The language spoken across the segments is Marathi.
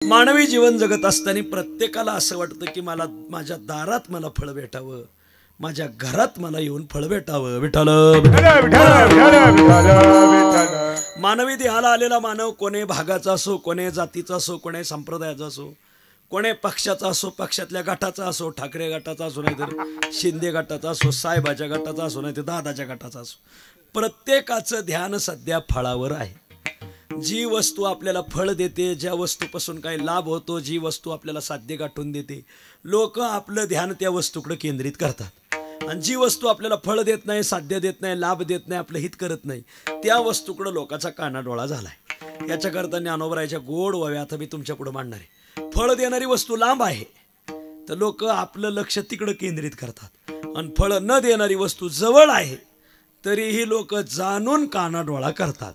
मानवी जीवन जगत असताना प्रत्येकाला असं वाटतं की मला माझ्या दारात मला फळ भेटावं, माझ्या घरात मला येऊन फळ भेटावं. विठ्ठल मानवी देहाला आलेला मानव कोणे भागाचा असो, कोणे जातीचा असो, कोणे संप्रदायाचा असो, कोणे पक्षाचा असो, पक्षातल्या गटाचा असो, ठाकरे गटाचा असो, नाहीतर शिंदे गटाचा असो, साहेबाच्या गटाचा असो, नाहीतर दादाच्या गटाचा असो, प्रत्येकाचं ध्यान सध्या फळावर आहे. जी वस्तू आपल्याला फळ देते, ज्या वस्तूपासून काही लाभ होतो, जी वस्तू आपल्याला साध्य गाठून देते, लोक आपलं ध्यान त्या वस्तूकडे केंद्रित करतात. आणि जी वस्तू आपल्याला फळ देत नाही, साध्य देत नाही, लाभ देत नाही, आपलं हित करत नाही, त्या वस्तूकडे लोकांचा कानाडोळा झालाय. याच्याकरता ज्ञानोबरायच्या गोड ओव्या आता मी तुमच्या पुढे मांडणार आहे. फळ देणारी वस्तू लांब आहे तर लोक आपलं लक्ष तिकडे केंद्रित करतात, आणि फळ न देणारी वस्तू जवळ आहे तरीही लोक जाणून कानाडोळा करतात.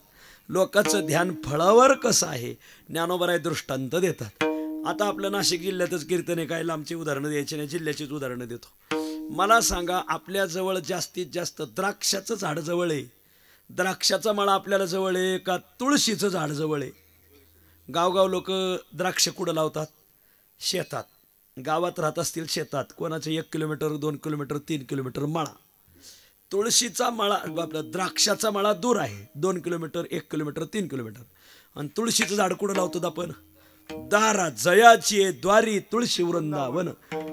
लोकांचं ध्यान फळावर कसं आहे ज्ञानोबराय दृष्टांत देतात. आता आपलं नाशिक जिल्ह्यातच कीर्तन आहे, काय लांबची उदाहरणं द्यायची नाही, जिल्ह्याचीच उदाहरणं देतो. मला सांगा, आपल्या जवळ जास्तीत जास्त द्राक्षाचं झाड जवळ आहे, द्राक्षाचा मळा आपल्याला जवळ आहे का तुळशीचं झाड जवळ आहे? गावगाव लोक द्राक्ष कुठं लावतात? शेतात. गावात राहत असतील शेतात, कोणाचं 1 किलोमीटर 2 किलोमीटर 3 किलोमीटर मळा. तुळशीचा मळा आपला द्राक्षाचा मळा दूर आहे, 2 किलोमीटर 1 किलोमीटर 3 किलोमीटर. आणि तुळशीचं झाड कुठं लावतो आपण? दारात. जयाची द्वारी तुळशी वृंदावन.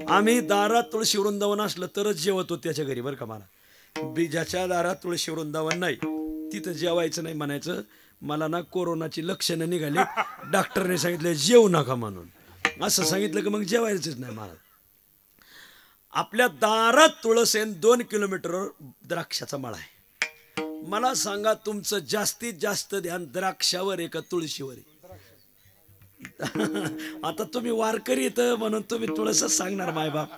आम्ही दारात तुळशी वृंदावन असलं तरच जेवतो त्याच्या घरी, बरं का. मला बीजाच्या दारात तुळशी वृंदावन नाही, तिथं जेवायचं नाही म्हणायचं. मला ना कोरोनाची लक्षणं निघाली, डॉक्टरने सांगितलं जेवू नका म्हणून. असं सांगितलं की मग जेवायचंच नाही मला. आपल्या दारात तुळसेन 2 किलोमीटरवर द्राक्षाचा मळा आहे. मला सांगा, तुमचं जास्तीत जास्त ध्यान द्राक्षावर आहे का तुळशीवर आहे? आता तुम्ही वारकरी येतं म्हणून तुम्ही तुळसच सांगणार मायबाप,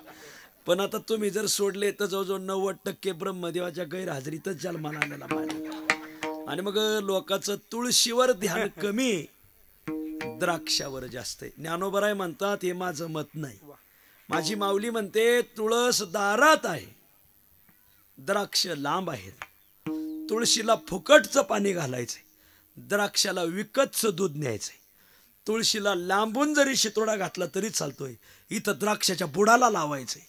पण आता तुम्ही जर सोडले तर जवळजवळ 90% ब्रह्मदेवाच्या गैरहजेरीतच जन्माला आलेला मायबाप. आणि मग लोकांचं तुळशीवर ध्यान कमी, द्राक्षावर जास्त आहे. ज्ञानोबराय म्हणतात हे माझं मत नाही. माझी माऊली म्हणते तुळस दारात आहे, द्राक्ष लांब आहेत. तुळशीला फुकटचं पाणी घालायचंय, द्राक्षाला विकतचं दूध न्यायचंय. तुळशीला लांबून जरी शितोडा घातला तरी चालतोय, इथं द्राक्षाच्या बुडाला लावायचंय.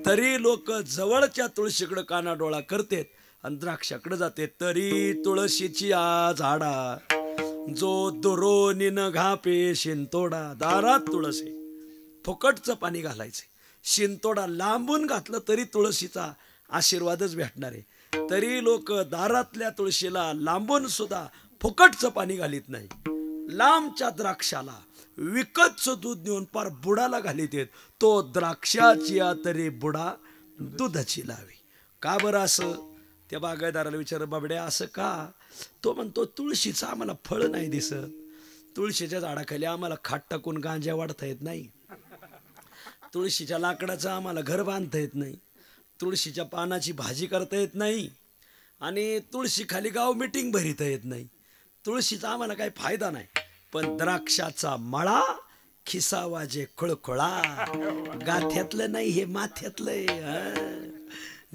तरी लोक जवळच्या तुळशीकडे कानाडोळा करतेत आणि द्राक्षाकडे जाते. तरी तुळशीची झाडा जो दुरोनीन घापे शिंतोडा. दारात तुळशी फुकटचं पाणी घालायचे, शिंतोडा लांबून घातलं तरी तुळशीचा आशीर्वादच भेटणार आहे. तरी लोक दारातल्या तुळशीला लांबून सुद्धा फुकटचं पाणी घालीत नाही, लांबच्या द्राक्षाला विकतचं दूध नेऊन पार बुडाला घालीत आहेत. तो द्राक्षाची तरी बुडा दुधाची लावी. का बरं असं? त्या बागायदाराला विचार, बाबड्या असं का? तो म्हणतो तुळशीचं आम्हाला फळ नाही दिसत, तुळशीच्या झाडाखाली आम्हाला खाट टाकून गांजा वाढता येत नाही, तुळशीच्या लाकडाचं आम्हाला घर बांधता येत नाही, तुळशीच्या पानाची भाजी करता येत नाही, आणि तुळशी खाली गाव मिटिंग भरिता येत नाही, तुळशीचा आम्हाला काही फायदा नाही. पण द्राक्षाचा मळा खिसावाजे खुळखुळा, गाथ्यातलं नाही हे माथ्यातलं.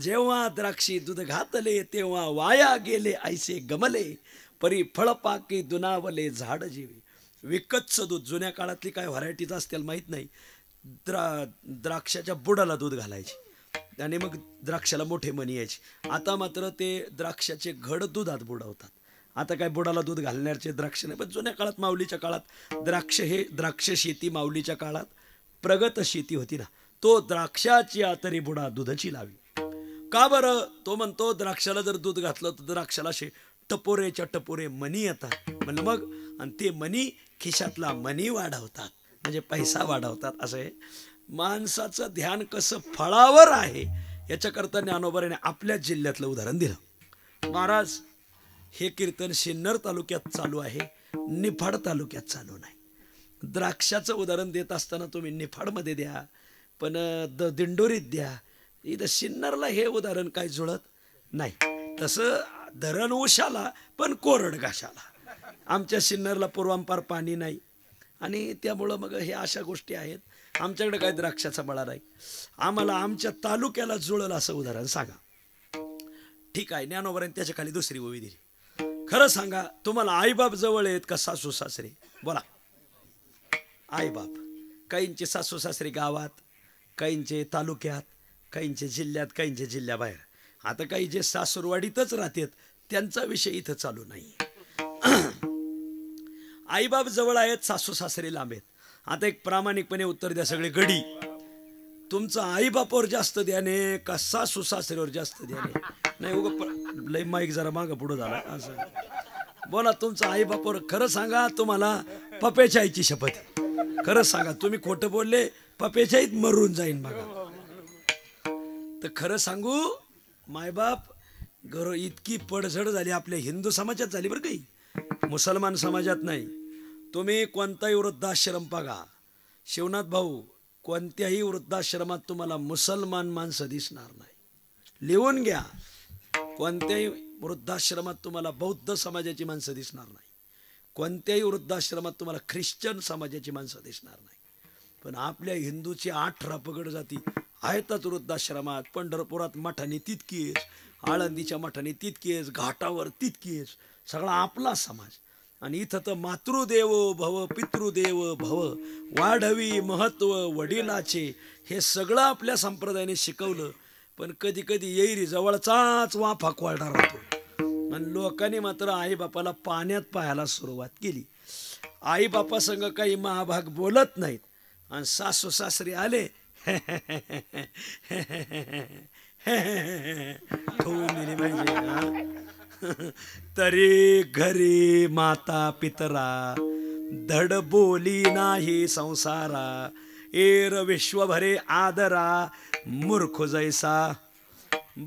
जेव्हा द्राक्षी दूध घातले तेव्हा वाया गेले ऐसे गमले, परी फळपाकी दुनावले झाड जीवे. विकतचं दूध, जुन्या काळातली काय व्हरायटीज असतील माहीत नाही, द्राक्षाच्या बुडाला दूध घालायचे आणि मग द्राक्षाला मोठे मणी यायचे. आता मात्र ते द्राक्षाचे घड दुधात बुडवतात. आता काय बुडाला दूध घालण्याचे द्राक्ष नाही, पण जुन्या काळात माऊलीच्या काळात द्राक्ष शेती माऊलीच्या काळात प्रगत शेती होती ना. तो द्राक्षाची तरी बुडा दुधाची लावी. का बरं? तो म्हणतो द्राक्षाला जर दूध घातलं तर द्राक्षाला टपोरेच्या टपोरे मणी येतात. म्हणलं मग, आणि ते मणी खिशातला मणी वाढवतात, म्हणजे पैसा वाढवतात. असं आहे. माणसाचं ध्यान कसं फळावर आहे याच्याकरता ज्ञानोबराने आपल्या जिल्ह्यातलं उदाहरण दिलं. महाराज, हे कीर्तन सिन्नर तालुक्यात चालू आहे, निफाड तालुक्यात चालू नाही. द्राक्षाचं उदाहरण देत असताना तुम्ही निफाडमध्ये द्या, पण दिंडोरीत द्या. इथं सिन्नरला हे उदाहरण काही जुळत नाही. तसं धरण उशाला पण कोरड घाशाला. आमच्या सिन्नरला पूर्वांपार पाणी नाही, आणि त्यामुळं मग हे अशा गोष्टी आहेत. आमच्याकडे काय द्राक्षाचा मळा नाही. आम्हाला आमच्या तालुक्याला जुळलं असं उदाहरण सांगा. ठीक आहे, ज्ञानोबराने त्याच्या खाली दुसरी ओवी दिली. खरं सांगा, तुम्हाला आईबाप जवळ आहेत का सासू सासरे? बोला. आईबाप, काहींचे सासू सासरे गावात, काहींचे तालुक्यात, काहींचे जिल्ह्यात, काहींचे जिल्ह्याबाहेर. आता काही जे सासूरवाडीतच राहतात त्यांचा विषय इथं चालू नाही. आईबाप जवळ आहेत, सासू सासरे लांब आहेत. आता एक प्रामाणिकपणे उत्तर द्या सगळे गडी, तुमचं आईबापावर जास्त ध्याने का सासू सासऱ्यावर जास्त ध्याने? नाही उगा लय माईक जरा मागं पुढं झाला असं बोला. तुमचं आईबापावर खरं सांगा, तुम्हाला पप्याच्या आईची शपथ. खरं सांगा, तुम्ही खोटं बोलले पप्याच्या आईत मरून जाईन बघा. तर खरं सांगू, मायबाप घर इतकी पडझड झाली आपल्या हिंदू समाजात झाली बरं, काही मुसलमान समाजात नाही. तुम्ही कोणताही वृद्धाश्रम बघा, शिवनाथ भाऊ, कोणत्याही वृद्धाश्रमात तुम्हाला मुसलमान माणसं दिसणार नाही. लिहून घ्या, कोणत्याही वृद्धाश्रमात तुम्हाला बौद्ध समाजाची माणसं दिसणार नाही. कोणत्याही वृद्धाश्रमात तुम्हाला ख्रिश्चन समाजाची माणसं दिसणार नाही. पण आपल्या हिंदूची 18 पगड जाती आहेतच वृद्धाश्रमात. पंढरपुरात मठाने तितकीच, आळंदीच्या मठाने तितकीच, घाटावर तितकीच, सगळा आपला समाज. आणि इथं तर मातृदेवो भव पितृदेव भव, वाढवी महत्व वडिलाचे, हे सगळं आपल्या संप्रदायाने शिकवलं. पण कधी कधी येईरी जवळचाच वाफा कोरडा राहतो. आणि लोकांनी मात्र आईबापाला पाण्यात पाहायला सुरुवात केली. आईबापा संग काही महाभाग बोलत नाहीत. आणि सासू सासरे आले ठेवून दिली पाहिजे. तरी घरी माता पितरा, धड बोली नाही संसारा, एर विश्वभरे आदरा, मूर्ख जैसा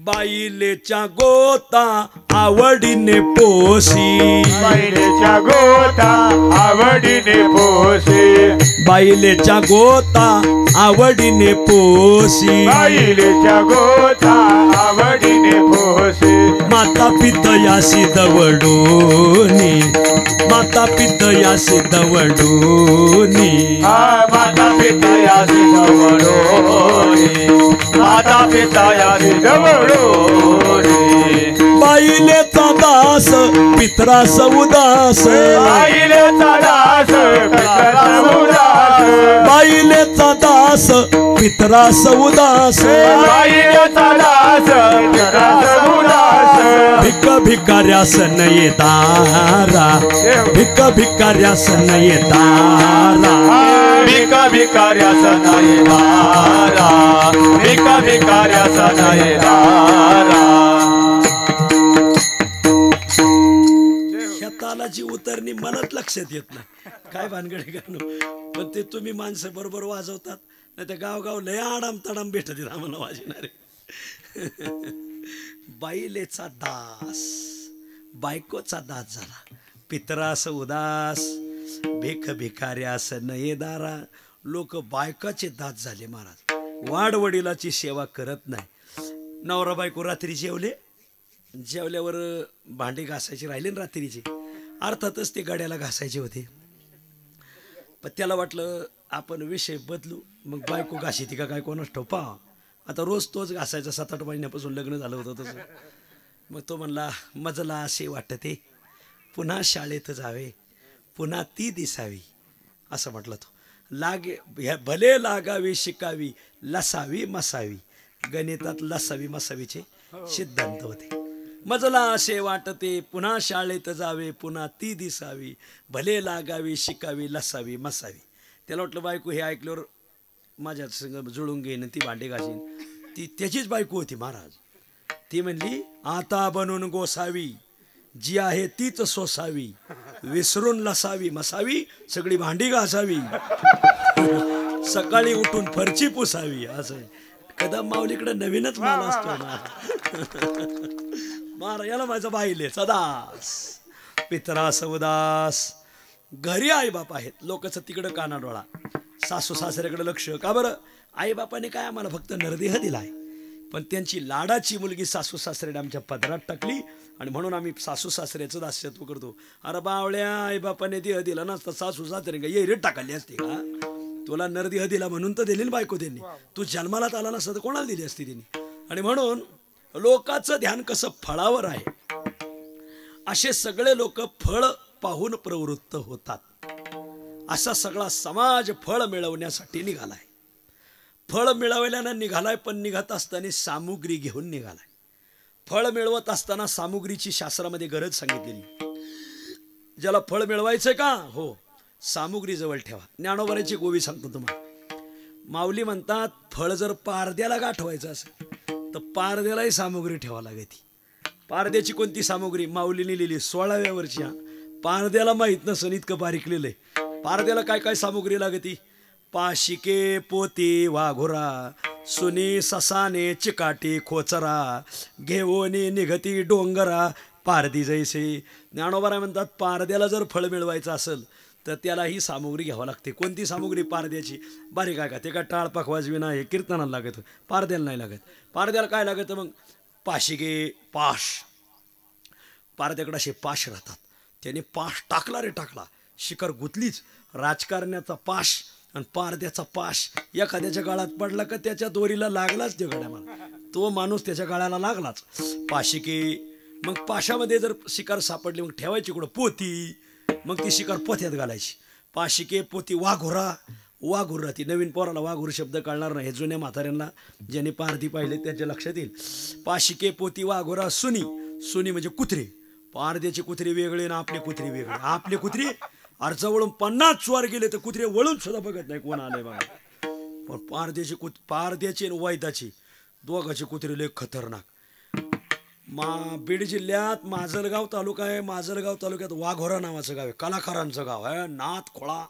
बाईलेच्या गोता आवडीने पोसी, बाईलेच्या गोता आवडीने पोसी, बाईलेच्या गोता आवडीने पोसी, बाईलेच्या गोता आवडीने पोसी. माता पितयासी दवडूनी, माता पितयासी दवडूनी, माता पितयासी दवडूनी, माता पितयासी दवडूनी. बाईलेचा दास पितरास उदास, बाईलेचा दास पितरास उदास, बाईलेचा दास पितरास उदास, बाईलेचा दास पितरास उदास. भिक भिकाऱ्यास नये दारा, भिक भिकाऱ्यास नये दारा, भिक भिकाऱ्यास नये दारा, भिक भिकाऱ्यास नये दारा. ह्या तालाची उतरणी मलाच लक्षात येत नाही, काय भानगडे गाणं. पण ते तुम्ही माणसं बरोबर वाजवतात, नाही तर गावगाव लय आडाम तडाम भेटत येत आम्हाला वाजणारे. बाईलेचा दास बायकोचा दास झाला, पितरास उदास, भिक भिकाऱ्यास नये दारा. लोक बायकाचे दास झाले महाराज. वाडवडिलाची सेवा करत नाही. नवरा बायको रात्री जेवले, जेवल्यावर भांडे घासायचे राहिले ना रात्रीचे, अर्थातच ते गाड्याला घासायचे होते. पण त्याला वाटलं आपण विषय बदलू, मग बायको घाशीती का काय कोणाच ठोपा. आता रोज तोच घासायचा, 7-8 महिन्यापासून लग्न झालं होतं तसं. मग तो म्हणला, मजला असे वाटते पुन्हा शाळेत जावे, पुन्हा ती दिसावी, असं म्हटलं तो. भले लागावी शिकावी, लसावी मसावी. गणितात लसावी मसावीचे सिद्धांत होते. मजला असे वाटते पुन्हा शाळेत जावे, पुन्हा ती दिसावी, भले लागावी शिकावी, लसावी मसावी. त्याला वाटलं बायको हे ऐकल्यावर माझ्या संग जुळून घेईन, ती भांडे घासीन. ती त्याचीच बायको होती महाराज. ती म्हणली, आता बनून गोसावी, जी आहे तीच सोसावी, विसरून लसावी मसावी, सगळी भांडी घासावी, सकाळी उठून फरची पुसावी. असं कदम माऊलीकडे नवीनच माल असतो ना. मारा याला माझा बाईले सदास, पितरास उदास. घरी आई बाप आहेत, लोकच तिकडं कानाडोळा, सासू सासऱ्याकडे लक्ष. का बरं? आई बापाने काय आम्हाला फक्त नरदेह दिलाय, पण त्यांची लाडाची मुलगी सासू सासऱ्याने आमच्या पदरात टाकली, आणि म्हणून आम्ही सासू सासऱ्याचं दास्यत्व करतो. अरे बावळ्या, आई बापाने देह दिला नसता सासू सासरे का ये रेट टाकली असते का? तुला नरदेह दिला म्हणून तर दिली ना बायको त्यांनी. तू जन्माला आला नसता तर कोणाला दिली असती त्यांनी? आणि म्हणून लोकांचं ध्यान कसं फळावर आहे, असे सगळे लोक फळ पाहून प्रवृत्त होतात. असा सगळा समाज फळ मिळवण्यासाठी निघालाय. फळ मिळवल्यानं निघालाय, पण निघत असताना सामुग्री घेऊन निघालाय. फळ मिळवत असताना सामुग्रीची शास्त्रामध्ये गरज सांगितलेली. ज्याला फळ मिळवायचंय का, हो, सामुग्री जवळ ठेवा. ज्ञानोबाची गोवी सांगतो तुम्हाला. माऊली म्हणतात फळ जर पारद्याला गाठवायचं असेल तर पारद्यालाही सामुग्री ठेवा लागते. पारद्याची कोणती सामुग्री? माऊलीने लिहिली 16व्या वर्षी. पारद्याला माहीत नसन इतकं बारीक लिहिलंय. पारद्याला काय काय सामुग्री लागती? पाशिके, पोती, वाघोरा, सुनी, ससाने, चिकाटी, खोचरा, घेवोनी निघती डोंगरा, पारदी जैसे. ज्ञानोबा म्हणतात पारद्याला जर फळ मिळवायचं असेल तर त्याला ही सामुग्री घ्यावं लागते. कोणती सामुग्री? पारद्याची. बारीक आहे का? ते काय टाळ पखवाज विना हे कीर्तनाला लागत, पारद्याला नाही लागत. पारद्याला काय लागतं मग? पाशिके, पाश. पारद्याकडे असे पाश राहतात. त्याने पाश टाकला रे टाकला, शिकार गुतलीच. राजकारण्याचा पाश आणि पारद्याचा पाश एखाद्याच्या गाळात पडला का त्याच्या दोरीला लागलाच ते गड्याला, तो माणूस त्याच्या गाळ्याला लागलाच. पाशिके, मग पाशामध्ये जर शिकार सापडली मग ठेवायची कुठं? पोती. मग ती शिकार पोथ्यात घालायची. पाशिके, पोती, वाघोरा. वाघुरा, ती नवीन पोराला वाघुर शब्द कळणार नाही, हे जुन्या म्हाताऱ्यांना ज्यांनी पारधी पाहिले त्यांच्या लक्षात येईल. पाशिके, पोती, वाघोरा, सुनी. सुनी म्हणजे कुत्रे. पारद्याचे कुत्रे वेगळे ना आपले कुत्रे वेगळे. आपले कुत्रे अर्जावळून 50 चोर गेले तर कुत्रे वळून सुद्धा बघत नाही कोण आलंय बघा. पण पारद्याचे आणि वैदाचे दोघाचे कुत्रे लय खतरनाक. बीड जिल्ह्यात माजलगाव तालुका आहे. माजलगाव तालुक्यात वाघोरा नावाचं गाव आहे. कलाकारांचं गाव आहे. नाथ खोळा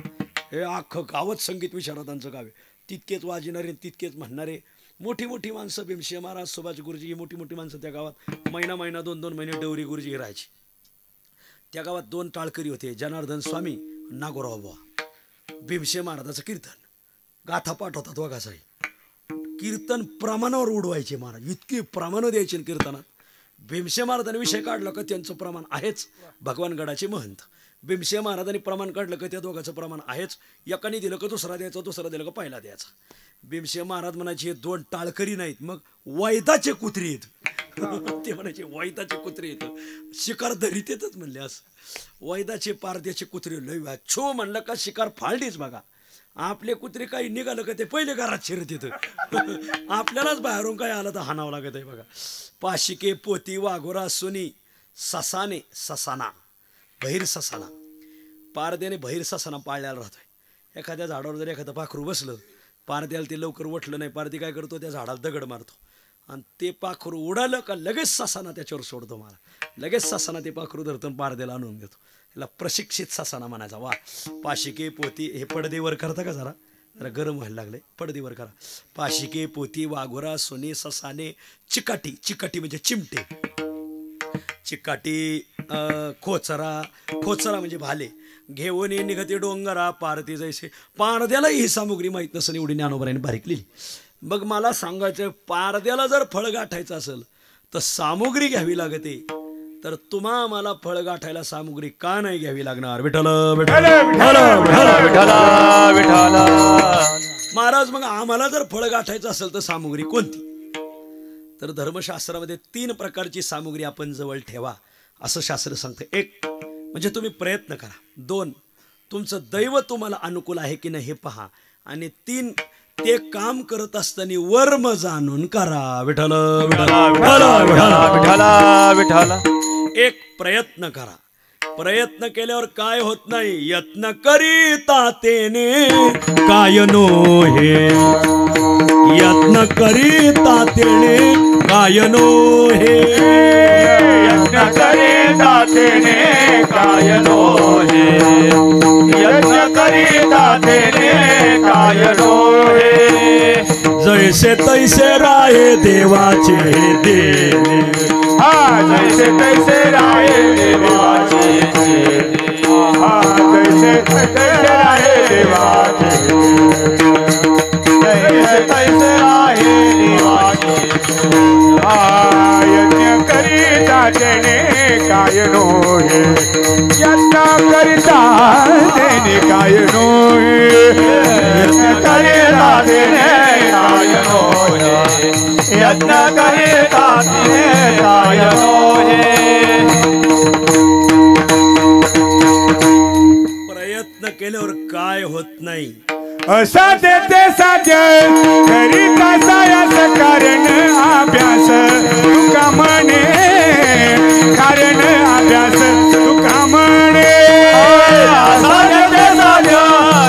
हे अख्खं गावच संगीत विशारदांचं गाव आहे. तितकेच वाजणारे तितकेच म्हणणारे मोठी मोठी माणसं. भीमसिंह महाराज, सुभाष गुरुजी ही मोठी मोठी माणसं त्या गावात महिना महिना 2-2 महिने डवरी गुरुजी राहायची. त्या गावात 2 टाळकरी होते, जनार्दन स्वामी, नागोराव बुवा. भीमसिंह महाराजाचं कीर्तन गाथा पाठ होता दोघाचाही. कीर्तन प्रमाणावर उडवायचे महाराज, इतकी प्रमाणं द्यायची कीर्तनात. भीमसिंह महाराजांनी विषय काढला का त्यांचं प्रमाण आहेच. भगवानगडाचे महंत भीमसिंह महाराजांनी प्रमाण काढलं का त्या दोघांचं प्रमाण आहेच. एकाने दिलं का दुसरा द्यायचा, दुसरा दिलं का पहिला द्यायचा. भीमसिंह महाराज म्हणायचे हे 2 टाळकरी नाहीत, मग वैदाचे कुत्रे आहेत. ते म्हणायचे वैदाचे कुत्रे येत, शिकार धरीत येतच म्हणले. असं वैदाचे पारद्याचे कुत्रे लय छो म्हणलं का शिकार फाळलीच बघा. आपले कुत्रे काही निघालं का ते पहिले घरात शिरत येतं. आपल्यालाच बाहेरून काय आलं तर हाणावं लागत आहे बघा. पाशिके, पोती, वाघोरा, सुनी, ससाने, ससाना, बहिर ससाना. पारद्याने बहिर ससाना पाळल्याला राहतोय. एखाद्या झाडावर जर एखादं पाखरू बसलं, पारद्याला ते लवकर उठलं नाही, पारदी काय करतो त्या झाडाला दगड मारतो आणि ते पाखरू उडालं का लगेच ससाना त्याच्यावर सोडतो. मला लगेच ससाना ते पाखरू धरतो पारद्याला आणून देतो. याला प्रशिक्षित ससाना म्हणायचा. वा. पाशिके, पोती, हे पडदेवर करता का जरा जरा गरम व्हायला लागले, पडदेवर करा. पाशिके, पोती, वाघोरा, सोने, ससाने, चिकाटी. चिकाटी म्हणजे चिमटे. चिकाटी, खोचरा. खोचरा म्हणजे भाले. घेऊन निघते डोंगरा, पारती जैसे. पारद्यालाही ही सामुग्री माहीत नसेल एवढी ज्ञानोबाराने बारीक लिहिली. मग मला सांगायचं, पारद्याला जर फळ गाठायचं असेल तर सामुग्री घ्यावी लागते. तर तुम्हा मला फळ गाठायला सामुग्री का नाही घ्यावी लागणार? विठ्ठल विठ्ठल विठ्ठल विठ्ठल. महाराज मग आम्हाला जर फळ गाठायचं असेल तर सामुग्री कोणती? तर धर्मशास्त्रामध्ये 3 प्रकारची सामुग्री आपण जवळ ठेवा असं शास्त्र सांगतं. 1 म्हणजे तुम्ही प्रयत्न करा. 2 तुमचं दैव तुम्हाला अनुकूल आहे की नाही हे पहा. आणि 3 ते काम करत असताना वर्म जाणून करा. विठ्ठल विठ्ठल विठ्ठल. 1 प्रयत्न करा. प्रयत्न केल्यावर काय होत नाही. यत्न करीता तेने काय नो हे. यत्न करीता तेने काय नो हे. यत्न करीता तेने काय नो हे. यत्न करीता तेने काय नो हे. जैसे तैसे राहे देवाचे देणे. जैसे तैसे राहे देवाचे. जैसे तैसे राहे देवाचे. जैसे तैसे राहे देवाचे. यज्ञ करीता तेने काय नो हे. यज्ञ करीता तेने काय नो हे. यज्ञ करीता तेने काय नो हे. यज्ञ करीता तेने काय नो हे. प्रयत्न केल्यावर काय असाध्य ते साध्य करीता सायास कारण अभ्यास तुका म्हणे कारण अभ्यास तुका म्हणे असाध्य ते साध्य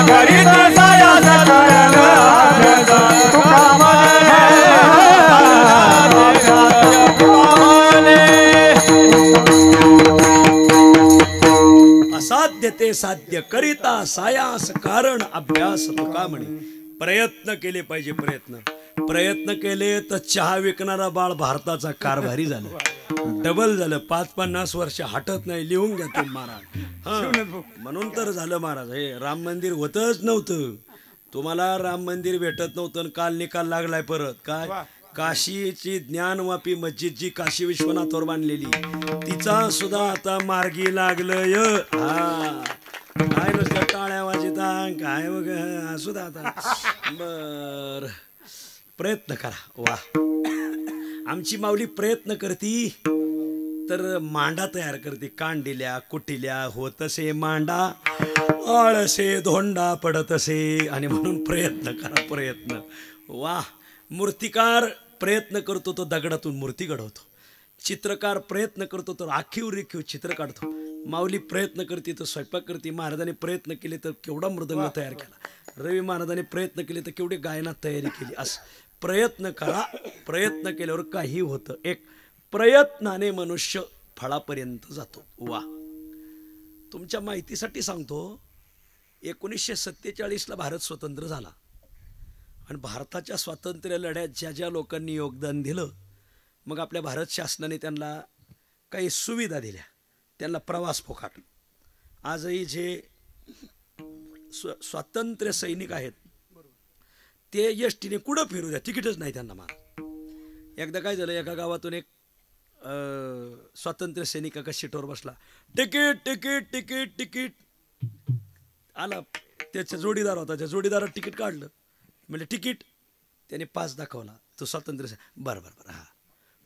करीता सायास कारण अभ्यास तुका म्हणे असाध्य ते साध्य करिता सायास कारण अभ्यास तुका म्हणे. प्रयत्न केले पाहिजे. प्रयत्न केले तर चहा विकणारा बाळ भारताचा कारभारी झालं. डबल झालं. 50-50 वर्ष हटत नाही. लिहून घ्या तुम्ही महाराज. म्हणून तर झालं महाराज. हे राम मंदिर होतच नव्हतं. तुम्हाला राम मंदिर भेटत नव्हतं. काल निकाल लागलाय परत. काय काशीची ज्ञानवापी मस्जिद जी काशी विश्वनाथवर बांधलेली तिचा सुद्धा आता मार्गी लागलंय. काय नुसतं टाळ्या वाजता काय बघ असू द्या आता. बर प्रयत्न करा. वा आमची माऊली प्रयत्न करती तर मांडा तयार करते. कांडिल्या कुटिल्या होतसे मांडा आळसे धोंडा पडतसे. आणि म्हणून प्रयत्न करा. प्रयत्न. वा मूर्तिकार प्रयत्न करतो तो दगडातून मूर्ती घडवतो. चित्रकार प्रयत्न करतो तर आखीव रेखीव चित्र काढतो. माऊली प्रयत्न करते तर स्वयंपाक करते. महाराजांनी प्रयत्न केले तर केवढा मृदंग तयार केला. रवी महाराजांनी प्रयत्न केले तर केवढी गायनात तयारी केली. असं प्रयत्न करा. प्रयत्न केल्यावर काही होतं. एक प्रयत्नाने मनुष्य फळापर्यंत जातो. वा तुमच्या माहितीसाठी सांगतो 1947ला भारत स्वतंत्र झाला. आणि भारताच्या स्वातंत्र्य लढ्यात ज्या ज्या लोकांनी योगदान दिलं मग आपल्या भारत शासनाने त्यांना काही सुविधा दिल्या. त्यांना प्रवास फोकाट. आजही जे स्वातंत्र्य सैनिक आहेत ते एसटीने कुठं फिरू द्या तिकीटच नाही त्यांना. महाराज एकदा काय झालं एका गावातून एक स्वातंत्र्य सैनिक एका सीटवर बसला. तिकीट तिकीट तिकीट तिकीट आला. त्याचा जोडीदार होता. त्या जोडीदारात तिकीट काढलं. म्हणजे तिकीट त्याने पास दाखवला. तो स्वातंत्र्य बरं बरं बरं. हा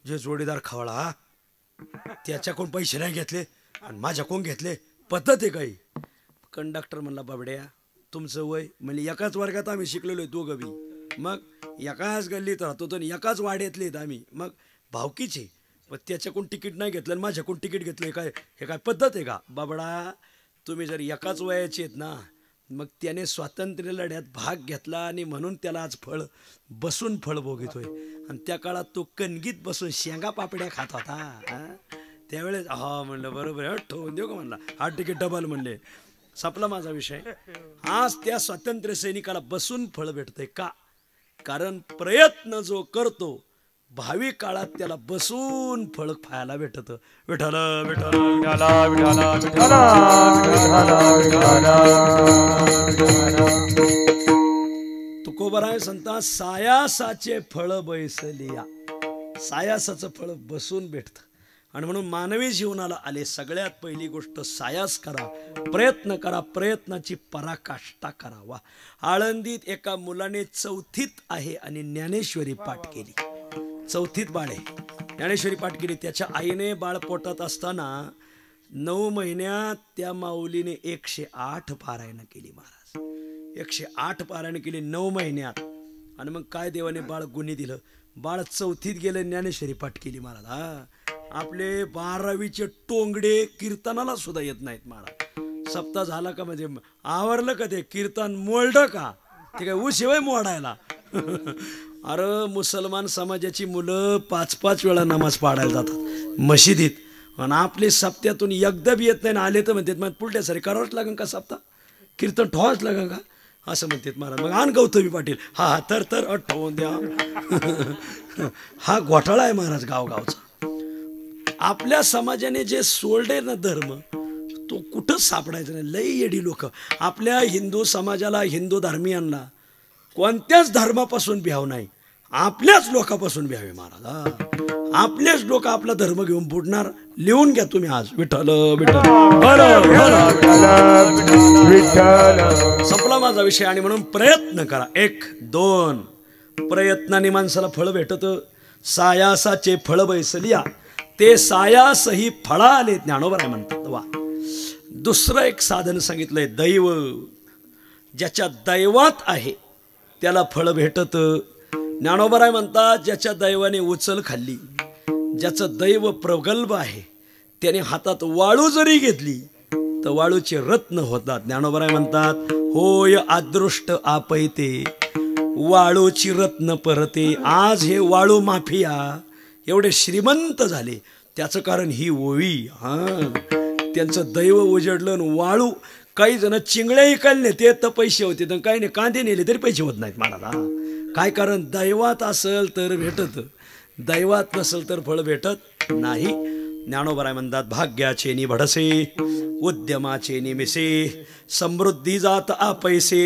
जे जोडीदार खवळा त्याच्याकडून पैसे नाही घेतले आणि माझ्याकडून घेतले. पद्धत आहे काही. कंडक्टर म्हणला बाबड्या तुमचं वय म्हणजे एकाच वर्गात आम्ही शिकलेलो आहे दोघं बी. मग एकाच गल्लीत राहतो तर एकाच वाड्यातले आहेत आम्ही. मग भावकीचे. मग त्याच्याकडून तिकीट नाही घेतलं आणि माझ्याकडून तिकीट घेतलं. काय हे काय पद्धत आहे का. बाबडा तुम्ही जर एकाच वयाचे आहेत ना मग त्याने स्वातंत्र्य लढ्यात भाग घेतला आणि म्हणून त्याला आज फळ बसून फळ भोगतोय. आणि त्या काळात तो कणगीत बसून शेंगा पापड्या खात होता. त्यावेळेस हा म्हणलं बरोबर ठेवून देऊ का म्हणला. हा तिकीट डबल म्हणले. संपला माझा विषय. आज त्या स्वातंत्र्य सैनिकाला बसून फळ भेटतंय का. कारण प्रयत्न जो करतो भावी काळात त्याला बसून फळ खायला भेटत. विठ्ठल विठ्ठल तुकोबराय संता सायासाचे फळ बैसलिया. सायासाचं फळ बसून भेटतं. आणि म्हणून मानवी जीवनाला आले सगळ्यात पहिली गोष्ट सायास करा. प्रयत्न करा. प्रयत्नाची पराकाष्ठा करा. वा आळंदीत एका मुलाने 4थीत आहे आणि ज्ञानेश्वरी पाठ केली. 4थीत बाळ आहे. ज्ञानेश्वरी पाठ केली. त्याच्या आईने बाळ पोटात असताना 9 महिन्यात त्या माऊलीने 108 पारायण केली. महाराज 108 पारायण केली 9 महिन्यात. आणि मग काय देवाने बाळ गुणी दिलं. बाळ 4थीत गेलं. ज्ञानेश्वरी पाठ केली महाराज. हा आपले 12वीचे टोंगडे कीर्तनाला सुद्धा येत नाहीत महाराज. सप्ताह झाला का म्हणजे आवरलं का ते कीर्तन मोडलं का ते काय उशिवाय मोडायला. अरे मुसलमान समाजाची मुलं 5-5 वेळा नमाज पाडायला जातात मशिदीत. आणि आपले सप्त्यातून एकदा बी येत नाही ना आले तर म्हणतात मग पुलट्या सारे करावंच लागेल का सप्ताह कीर्तन ठेवावंच लागेल का असं म्हणतात महाराज. मग आण गौतमी पाटील हा हा तर ठेवून द्या. हा घोटाळा आहे महाराज गावगावचा. आपल्या समाजाने जे सोडले ना धर्म तो कुठंच सापडायचं नाही. लई येडी लोक. आपल्या हिंदू समाजाला हिंदू धर्मियांना कोणत्याच धर्मापासून भ्याव नाही. आपल्याच लोकांपासून भ्यावे महाराज. आपलेच लोक आपला धर्म घेऊन बुडणार. लिहून घ्या तुम्ही आज. विठ्ठल विठ्ठल संपला माझा विषय. आणि म्हणून प्रयत्न करा. 1-2 प्रयत्नाने माणसाला फळ भेटत. सायासाचे फळ बैसलिया ते सायासही फळा आले ज्ञानोबा म्हणतात. वा दुसरं एक साधन सांगितलंय दैव. ज्याच्या दैवात आहे त्याला फळ भेटत. ज्ञानोबराय म्हणतात ज्याच्या दैवाने उचल खाल्ली, ज्याचं दैव प्रगल्भ आहे त्याने हातात वाळू जरी घेतली तर वाळूचे रत्न होतात. ज्ञानोबराय म्हणतात होय अदृष्ट आपैते वाळूची रत्न परते. आज हे वाळू माफिया एवढे श्रीमंत झाले त्याचं कारण ही ओवी. त्यांचं दैव उजडलं आणि वाळू. काही जण चिंगड्या इकायला ते तर पैसे होते तर काही नाही कांदे नेले तरी पैसे होत नाहीत मला. काय कारण दैवात असेल तर भेटत, दैवात नसेल तर फळ भेटत नाही. ज्ञानोबराय म्हणतात भाग्याचे नि भडसे उद्यमाचे निमिसे समृद्धी जात आपैसे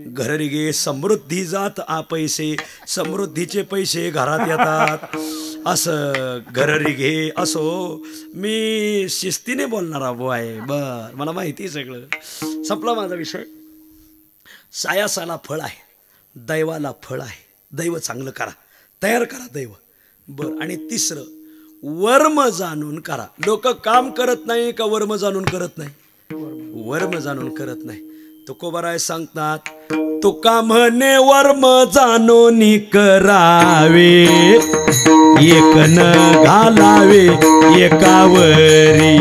घर गे समृद्धी जात आपैसे. समृद्धीचे पैसे घरात येतात असं घर घे असो. मी शिस्तीने बोलणारा आहे बर, मला माहिती सगळं. संपला माझा विषय. सायासाला फळ आहे, दैवाला फळ आहे. दैव चांगलं करा, तयार करा दैव बर. आणि तिसरं वर्म जाणून करा. लोक काम करत नाही का वर्म जाणून करत नाही? वर्म जाणून करत नाही. तुकोबाराय सांगतात तुका म्हणे वर्म जाणून करावे एक न घालावे एकावरी,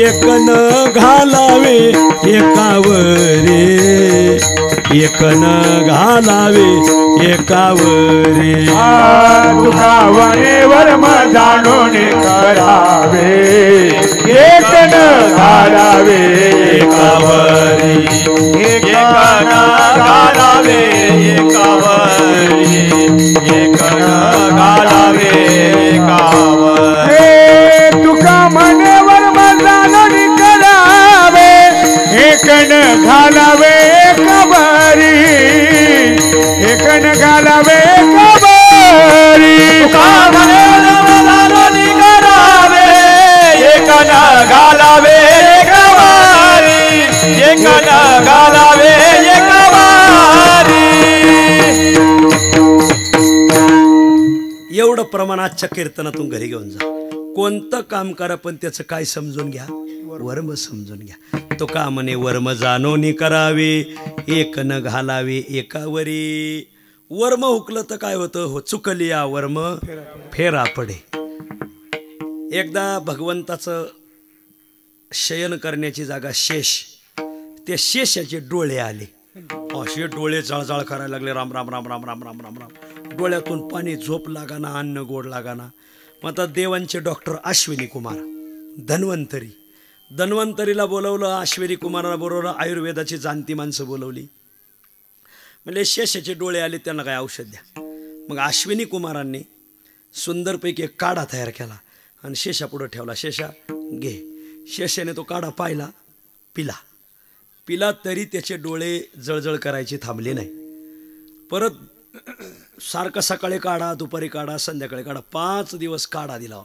एक न घालावे एकावरी, एक न घालावे एकावरी. तुका म्हणे वर्म जाणून करावे एक न घालावे एकावरी, एक न घालावे एकावरी, एक न घालावे एकावरी. तुका म्हणे वर्म जाणून करावे एक न घालावे एकावरी, एक न घालावे एकावरी. तुका म्हणे वर्म जाणून करावे एक न घालावे एकावरी, एक न घालावे एकावरी. एवढं प्रमाण आजच्या कीर्तनातून घरी घेऊन जा. कोणतं काम करा पण त्याचं काय समजून घ्या, वर्म समजून घ्या. तो का म्हणे वर्म जाणून करावे एक न घालावे एकावरी. वर्म हुकलं तर काय होतं हो, चुकली या वर्म फेरा पडे. एकदा भगवंताचं शयन करण्याची जागा शेष, त्या शेषाचे डोळे आले. असे डोळे जळजळ करायला लागले. राम राम राम राम राम राम राम राम. डोळ्यातून पाणी, झोप लागाना, अन्न गोड लागाना. मग आता देवांचे डॉक्टर अश्विनी कुमार धन्वंतरी, धन्वंतरीला बोलवलं. अश्विनी कुमाराला बोलवलं. आयुर्वेदाची जाणती माणसं बोलवली. म्हणजे शेषाचे डोळे आले त्यांना काय औषध द्या. मग अश्विनी कुमारांनी सुंदरपैकी एक काढा तयार केला आणि शेषापुढं ठेवला. शेषा घे. शेषाने तो काढा पाहिला, पिला. पिला तरी त्याचे डोळे जळजळ करायचे थांबले नाही. परत सारखा सकाळी काढा, दुपारी काढा, संध्याकाळी काढा. 5 दिवस काढा दिला.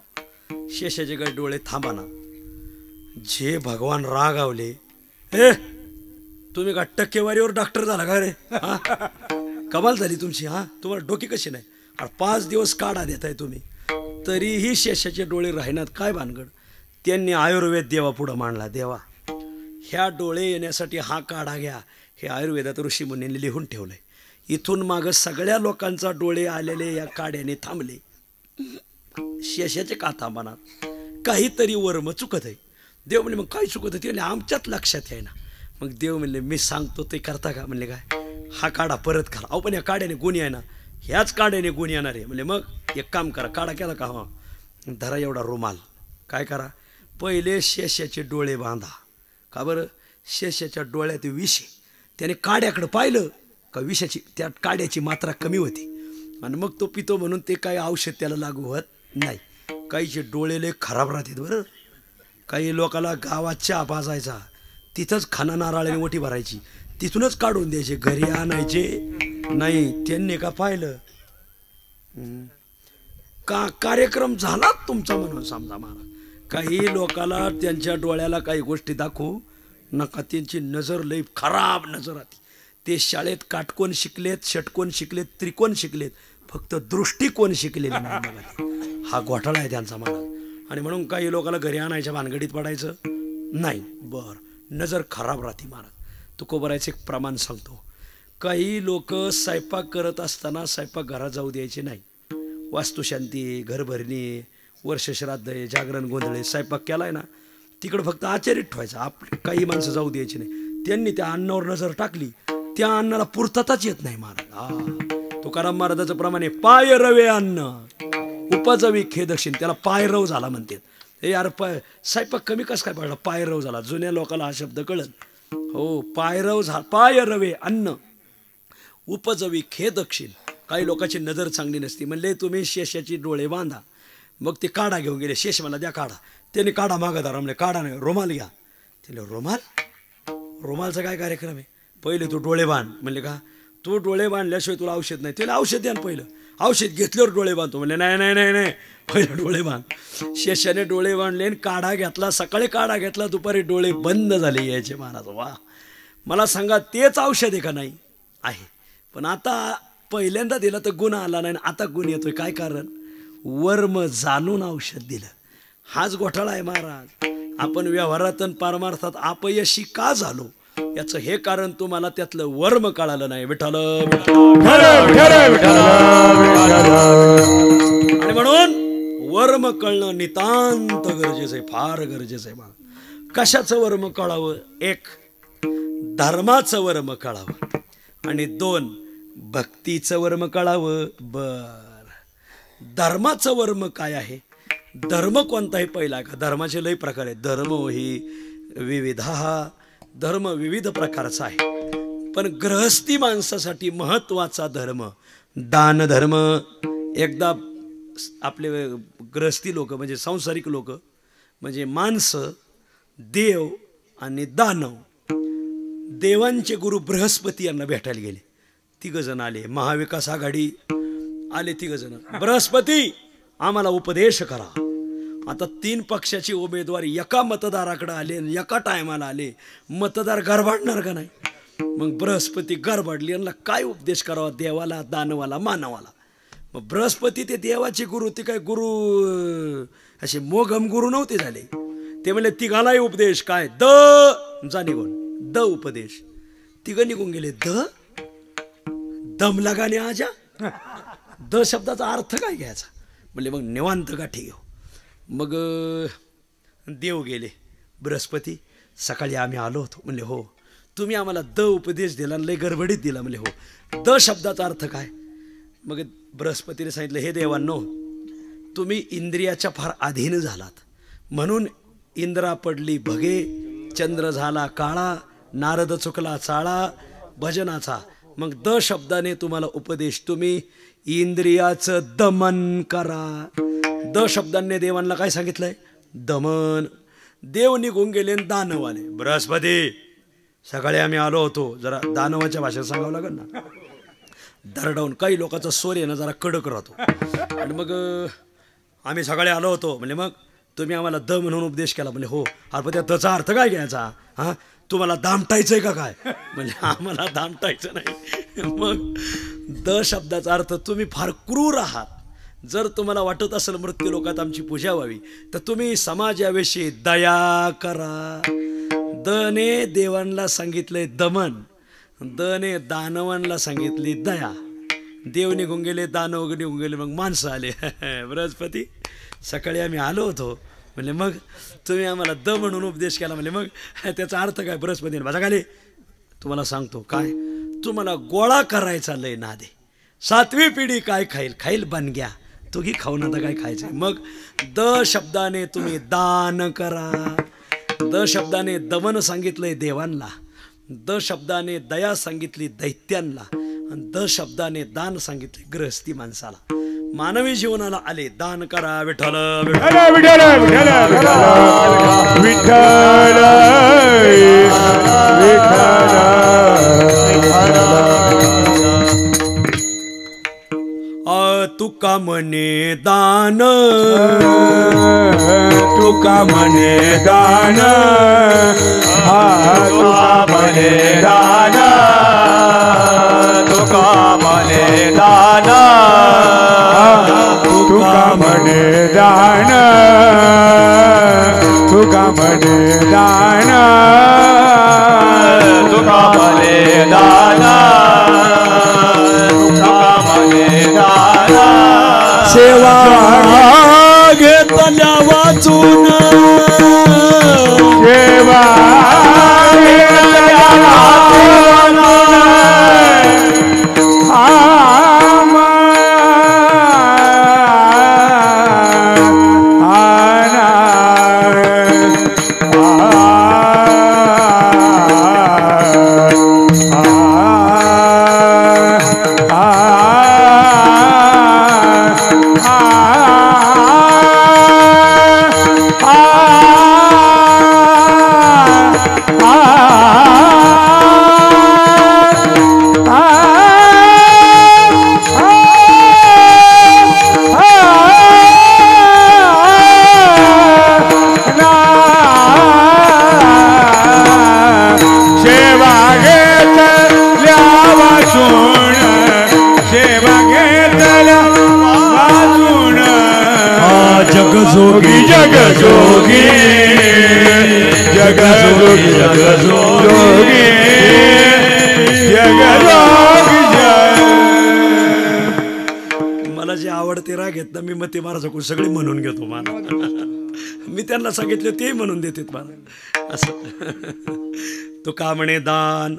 शेषाचे काही डोळे थांबाना. जे भगवान रागावले. तुम्ही का टक्केवारीवर डॉक्टर झाला का रे? कमाल झाली तुमची. तुम्हाला डोकी कशी नाही? 5 दिवस काढा देताय तुम्ही तरीही शेषाचे डोळे राहणार. काय भानगड? त्यांनी आयुर्वेद देवा पुढं मांडला. देवा ह्या डोळे येण्यासाठी हा काढा घ्या. हे आयुर्वेदात ऋषीमुनींनी लिहून ठेवलंय. इथून मागं सगळ्या लोकांचा डोळे आलेले या काड्याने थांबले. शेषाचे का थांबणार? काहीतरी वर्म चुकत आहे. देव म्हणले मग काय चुकत आहे? ते आमच्यात लक्षात आहे ना. मग देव म्हणले मी सांगतो ते करता का? म्हणले काय? हा काढा परत करा. अहो पण या काड्याने गुण आहे ना. ह्याच काड्याने गुण येणार आहे. म्हणले मग एक काम करा. काढा केला का? धरा एवढा रुमाल. काय करा? पहिले शेषाचे डोळे बांधा. का बरं? शेषाच्या डोळ्यात विष आहे. त्याने काड्याकडं पाहिलं का विषाची, त्या काड्याची मात्रा कमी होती आणि मग तो पितो म्हणून ते काही औषध त्याला लागू होत नाही. काहीचे डोळे लय खराब राहतात बरं. काही लोकाला गावात चहा पाजायचा, तिथंच खाना नारळाने ओटी भरायची, तिथूनच काढून द्यायचे, घरी आणायचे नाही. त्यांनी का पाहिलं का कार्यक्रम झाला तुमचा म्हणून समजा. महाराज काही लोकाला त्यांच्या डोळ्याला काही गोष्टी दाखवू नका. त्यांची नजर लई खराब नजर राहते. ते शाळेत काटकोन शिकलेत, षटकोन शिकलेत, त्रिकोण शिकलेत, फक्त दृष्टिकोन शिकलेले नाही. हा घोटाळा आहे त्यांचा महाराज. आणि म्हणून काही लोकाला घरी आणायच्या भानगडीत पडायचं नाही. बरं, नजर खराब राहते महाराज. तुकोबरायचं एक प्रमाण सांगतो. काही लोक स्वयंपाक करत असताना स्वयंपाक घरात जाऊ द्यायचे नाही. वास्तुशांती, घरभरणी, वर्षश्राद्ध, जागरण, गोंधळे, स्वयंपाक केलाय ना तिकडं फक्त आचार्य ठेवायचा. काही माणसं जाऊ द्यायची नाही. त्यांनी त्या अन्नावर नजर टाकली, त्या अन्नाला पूर्तताच येत नाही महाराज. तुकाराम महाराजाचं प्रमाण आहे, पाय रवे अन्न उपजवी खेदक्षिण, त्याला पायरव झाला म्हणतात. हे यार स्वयंपाक कमी कस काय पडला, पायरव झाला. जुन्या लोकांना हा शब्द कळत. हो, पायरव झाला, पाय रवे अन्न उपजवी खेदक्षिण. काही लोकांची नजर चांगली नसती. म्हणले तुम्ही शेषाची डोळे बांधा. मग ते काढा घेऊन गेले. शेष मला द्या काढा. त्याने काढा मागं धरा. म्हणले काढा नाही, रुमाल घ्या. त्याने रुमाल, रुमालचा काय कार्यक्रम आहे? पहिले तू डोळे बांध. म्हणले का? तू डोळे बांधल्याशिवाय तुला औषध नाही. त्याला औषध द्या ना पहिलं. औषध घेतल्यावर डोळे बांधतो. म्हणले नाही नाही नाही नाही, पहिलं डोळे बांध. शेषाने डोळे बांधले आणि काढा घेतला. सकाळी काढा घेतला, दुपारी डोळे बंद झाले यायचे महाराज. वा, मला सांगा तेच औषध आहे का? नाही आहे. पण आता पहिल्यांदा दिलं तर गुण आला नाही, आता गुण येतोय. काय कारण? वर्म जाणून औषध दिलं. हाच घोटाळा आहे महाराज. आपण व्यवहारात आणि पारमार्थात अपयशी का झालो याचं हे कारण तुम्हाला त्यातलं वर्म कळालं नाही. विठ्ठल आणि म्हणून वर्म कळणं नितांत गरजेचं आहे, फार गरजेचं आहे. कशाचं वर्म कळावं? एक, धर्माचं वर्म कळावं. आणि दोन, भक्तीचं वर्म कळावं. धर्माचं वर्म काय आहे? धर्म कोणताही पहिला का? धर्माचे लय प्रकार आहेत. धर्म ही विविधा, धर्म विविध प्रकारचा आहे. पण गृहस्थी माणसासाठी महत्वाचा धर्म दान धर्म. एकदा आपले गृहस्थी लोक म्हणजे सांसारिक लोक म्हणजे माणसं, देव आणि दानव, देवांचे गुरु बृहस्पती यांना भेटायला गेले. 3 जण आले. महाविकास आघाडी आले 3 जण. बृहस्पती आम्हाला उपदेश करा. आता 3 पक्षाची उमेदवारी एका मतदाराकडे आले आणि एका टायमाला आले. मतदार गरबाडणार का नाही? मग बृहस्पती गरबाडली. यांना काय उपदेश करावा? देवाला, दानवाला, मानवाला. मग बृहस्पती ते देवाचे गुरु, ते काय गुरु असे मोगम गुरु नव्हते झाले. ते म्हणले तिघालाही उपदेश. काय? जा निघून. द उपदेश. 3 निघून गेले. दम लगाने आजा. द शब्दाचा अर्थ काय घ्यायचा? म्हणले मग निवांत गाठी घेऊ. मग देव गेले. बृहस्पती सकाळी आम्ही आलो होतो. म्हणले हो. तुम्ही आम्हाला द उपदेश दिला, लय गडबडीत दिला. म्हणले हो. द शब्दाचा अर्थ काय? मग बृहस्पतीने सांगितलं, हे देवांनो, तुम्ही इंद्रियाच्या फार अधीन झालात म्हणून इंद्रा पडली भगे, चंद्र झाला काळा, नारद चुकला चाळा भजनाचा. मग द शब्दाने तुम्हाला उपदेश, तुम्ही इंद्रियाचं दमन करा. द शब्दाने देवांना काय सांगितलंय? दमन. देव निघून गेले आणि दानव आले. बृहस्पती सकाळी आम्ही आलो होतो. जरा दानवाच्या भाषेत सांगावं लागेल ना. दरडावून काही लोकांचा स्वर आहे ना जरा कडक राहतो. आणि मग आम्ही सकाळी आलो होतो. म्हणजे मग तुम्ही आम्हाला द म्हणून उपदेश केला. म्हणजे हो. अरे त्या दचा अर्थ काय घ्यायचा? हां, तुम्हाला दामटायचंय का काय? म्हणजे आम्हाला दामटायचं नाही. मग द शब्दाचा अर्थ तुम्ही फार क्रूर आहात. जर तुम्हाला वाटत असेल मृत्यू लोकात आमची पूजा व्हावी तर तुम्ही समाजाविषयी दया करा. दने देवांना सांगितलंय दमन, दने दानवांना सांगितली दया. देव निघून गेले, दानव निघून गेले, मग माणसं आले. बृहस्पती सकाळी आम्ही आलो होतो. म्हणजे मग तुम्ही आम्हाला द म्हणून उपदेश केला. म्हणजे मग त्याचा अर्थ काय? बृहस्पतीने माझा खाली तुम्हाला सांगतो काय, तुम्हाला गोळा करायचा लय नादे. 7वी पिढी काय खाईल? खाईल बनग्या. तुही खाऊन आता काय खायचं? मग द शब्दाने तुम्ही दान करा. द शब्दाने दमन सांगितलंय देवांना, द शब्दाने दया सांगितली दैत्यांना, आणि द शब्दाने दान सांगितले गृहस्थी माणसाला. मानवी जीवनाला आले दान करा. विठ्ठल विठ्ठल विठ्ठल विठ्ठल तुका म्हणे दान, तुका म्हणे दान, तुका म्हणे दान, तुका म्हणे दान, तुका म्हणे दान, तुका म्हणे दान, तुका म्हणे दाना तुका म्हणे दाना सेवा घेतल्या वाचून सेवा घेतल्या वाचून जोगी जग जोगी जग जोगी जग जोगी जग जोगी मला जे आवडते राग आहेत ना मी मग ते महाराजाकडून सगळे म्हणून घेतो मला मी त्यांना सांगितले ते म्हणून देतात मला असं तो का म्हणे दान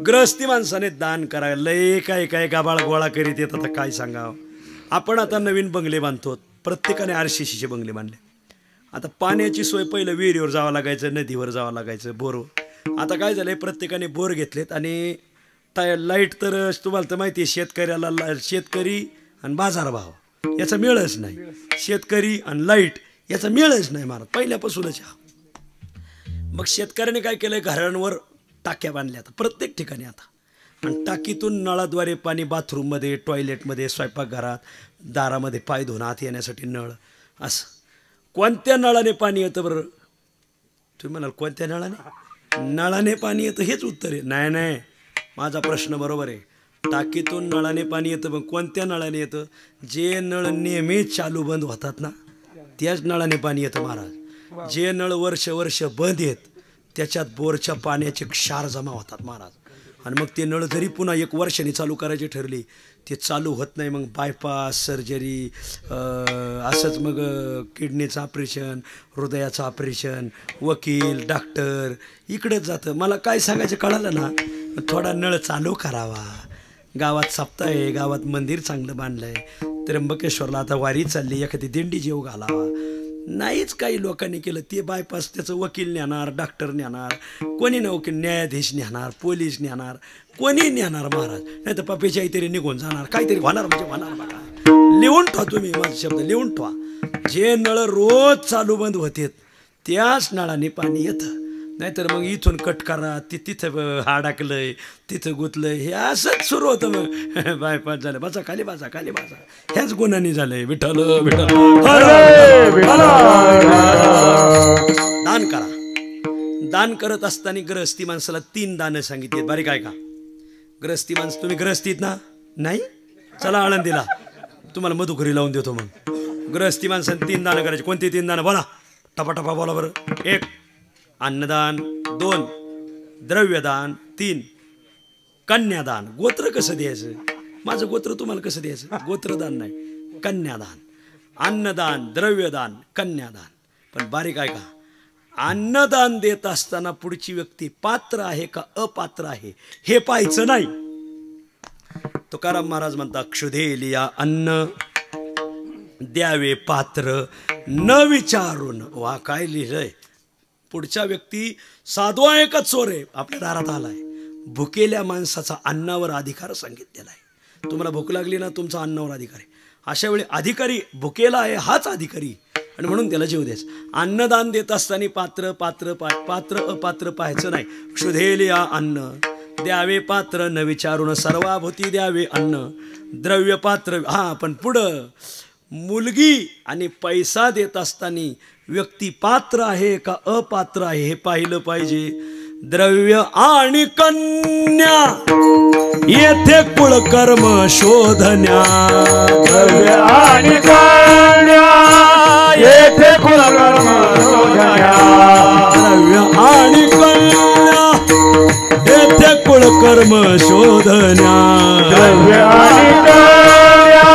ग्रहस्थी माणसाने दान करायला लय काय काय गाबाळ गोळा करीत येत आता काय सांगावं आपण आता नवीन बंगले बांधतो प्रत्येकाने RCCचे बंगले बांधले आता पाण्याची सोय पहिलं विहिरीवर जावं लागायचं नदीवर जावं लागायचं बोरवर आता काय झालंय प्रत्येकाने बोर घेतलेत आणि लाईट तर तुम्हाला तर माहिती आहे शेतकऱ्याला शेतकरी आणि बाजारभाव याचा मेळच नाही शेतकरी आणि लाईट याचा मेळच नाही महाराज पहिल्यापासूनच मग शेतकऱ्याने काय केलंय घरांवर टाक्या बांधल्या आता प्रत्येक ठिकाणी आता आणि टाकीतून नळाद्वारे पाणी बाथरूममध्ये टॉयलेटमध्ये स्वयंपाकघरात दारामध्ये पाय धुवून आत येण्यासाठी नळ असं कोणत्या नळाने पाणी येतं बरं तुम्ही म्हणाल कोणत्या नळाने पाणी येतं हेच उत्तर आहे नाही नाही माझा प्रश्न बरोबर आहे टाकीतून नळाने पाणी येतं पण कोणत्या नळाने येतं जे नळ नेहमी चालू बंद होतात ना त्याच नळाने पाणी येतं महाराज जे नळ वर्ष बंद आहेत त्याच्यात बोरच्या पाण्याचे क्षार जमा होतात महाराज आणि मग ते नळ जरी पुन्हा 1 वर्षाने चालू करायची ठरली ते चालू होत नाही मग बायपास सर्जरी असंच मग किडनीचं ऑपरेशन हृदयाचं ऑपरेशन वकील डॉक्टर इकडेच जातं मला काय सांगायचं कळालं ना थोडा नळ चालू करावा गावात सप्ताह आहे गावात मंदिर चांगलं बांधलं आहे त्र्यंबकेश्वरला आता वारी चालली एखादी दिंडी जेव घालावा नाहीच काही लोकांनी केलं ते बायपास त्याचं वकील नेणार डॉक्टर नेणार कोणी ना वकील न्यायाधीश नेणार पोलीस नेणार कोणी नेणार महाराज नाही तर पप्पेची काहीतरी निघून जाणार काहीतरी होणार म्हणजे होणार बघा लिहून ठेवा तुम्ही माझा शब्द लिहून ठेवा जे नळ रोज चालू बंद होते त्याच नळाने पाणी येतं नाहीतर मग इथून कट करा तिथं हाडाकलंय तिथं गुतलंय हे असंच सुरू होतं मग बायपास झालं बसा खाली बसा ह्याच गुन्हाने झालंय विठ्ठल दान करा दान करत असताना गृहस्थी माणसाला 3 दानं सांगितली बारीक आहे का गृहस्थी माणसं तुम्ही गृहस्थीत ना नाही चला आळंदीला तुम्हाला मधुकरी लावून देतो मग गृहस्थी माणसाने 3 दानं करायची कोणती 3 दानं बोला टपाटपा बोला बरं 1 अन्नदान 2 द्रव्यदान 3 कन्यादान गोत्र कसं द्यायचं माझं गोत्र तुम्हाला कसं द्यायचं गोत्रदान नाही कन्यादान अन्नदान द्रव्यदान कन्यादान पण बारीक आहे का अन्नदान देत असताना पुढची व्यक्ती पात्र आहे का अपात्र आहे हे पाहायचं नाही तुकाराम महाराज म्हणतात क्षुधेलिया अन्न द्यावे पात्र न विचारून वा काय लिहिलंय पुढच्या व्यक्ती साधू आहे का चोर आहे आपल्या दारात आलाय भुकेल्या माणसाचा अन्नावर अधिकार सांगितलेला आहे तुम्हाला भूक लागली ना तुमचा अन्नावर अधिकार आहे अशा वेळी अधिकारी भुकेला आहे हाच अधिकारी आणि म्हणून त्याला जीव द्यायचं अन्नदान देत असताना पात्र अपात्र पाहायचं नाही क्षुधेलिया अन्न द्यावे पात्र न विचारून सर्वाभूती द्यावे अन्न द्रव्य पात्र हा पण पुढं मुलगी आणि पैसा देत असताना व्यक्ती पात्र आहे का अपात्र आहे हे पाहिलं पाहिजे द्रव्य आणि कन्या येथे कुळकर्म शोधण्या द्रव्य आणि कन्या येथे कुळकर्म शोधण्या द्रव्य आणि कन्या कुळकर्म शोधन्या द्रव्य आणि कन्या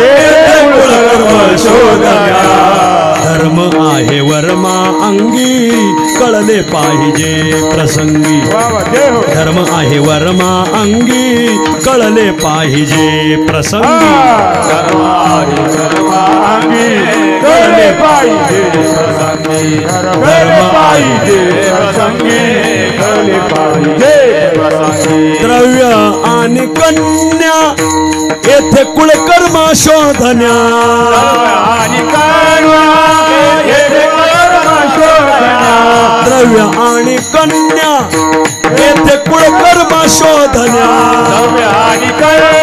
येथे कुळकर्म शोधन्या धर्म आहे वर्मा अंगी कळले पाहिजे प्रसंगी वा वा जय हो धर्म आहे वर्मा अंगी कळले पाहिजे प्रसंगी धर्मारी धर्मांगी कळले पाहिजे प्रसंगी कळले पाहिजे प्रसंगी कळले पाहिजे प्रसंगी द्रव्य आणि कन्या येथे कुळकर्म शोधन्या आणि कन्या येथे कर्म शोधन्या द्रव्य आणि कन्या येथे कुळकर्म शोधन्या द्रव्य आणि कन्या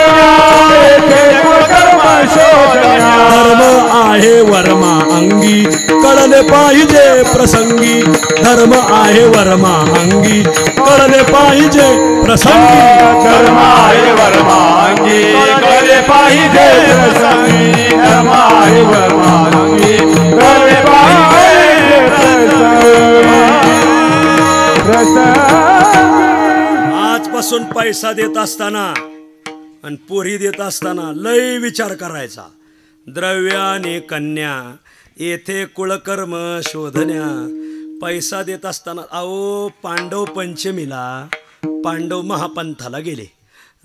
येथे कर्म शोधन्या धर्म आहे वर्मा अंगी कळले पाहिजे प्रसंगी धर्म आहे वर्मा अंगी कळले पाहिजे प्रसंगी धर्म आहे वर्मांगी कळले पाहिजे प्रसंगी धर्म आहे वर्मांगी कळले पाहिजे प्रसंगी आजपासून पैसा देत असताना आणि पोरी देत असताना लय विचार करायचा द्रव्य आणि कन्या येथे कुळकर्म शोधन्या पैसा देत असताना अहो पांडव पंचमीला पांडव महापंथाला गेले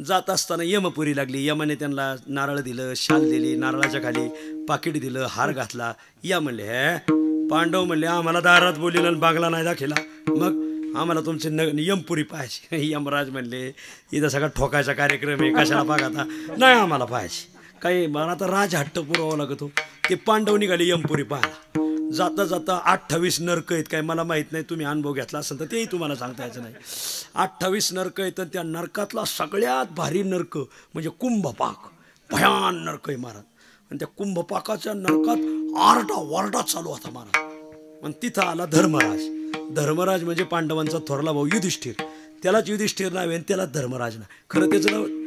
जात असताना यमपुरी लागली यमाने त्यांना नारळ दिलं शाल दिली नारळाच्या खाली पाकिट दिलं हार घातला या म्हणले हे पांडव म्हणले आम्हाला दारात बोलिलं आणि बागला नाही दाखिला मग आम्हाला तुमचे यमपुरी पाहायची यमराज म्हणले इथं सगळा ठोकायचा कार्यक्रम आहे कशाला पाहता नाही आम्हाला पाहायची काही मला आता राजहट्ट पुरवावं लागतो ते पांडव निघाले यमपुरी पाहायला जाता जाता 28 नरक आहेत काय मला माहीत नाही तुम्ही अनुभव घेतला असेल तर तेही तुम्हाला सांगता यायचं नाही 28 नरक आहेत तर त्या नरकातला सगळ्यात भारी नरक म्हणजे कुंभपाक भयान नरक आहे महाराज आणि त्या कुंभपाकाच्या नरकात आरडा वरडा चालू होता महाराज आणि तिथं आला धर्मराज धर्मराज म्हणजे पांडवांचा थोरला भाऊ युधिष्ठिर त्यालाच युधिष्ठिर नाव आहे आणि त्यालाच धर्मराज ना खरं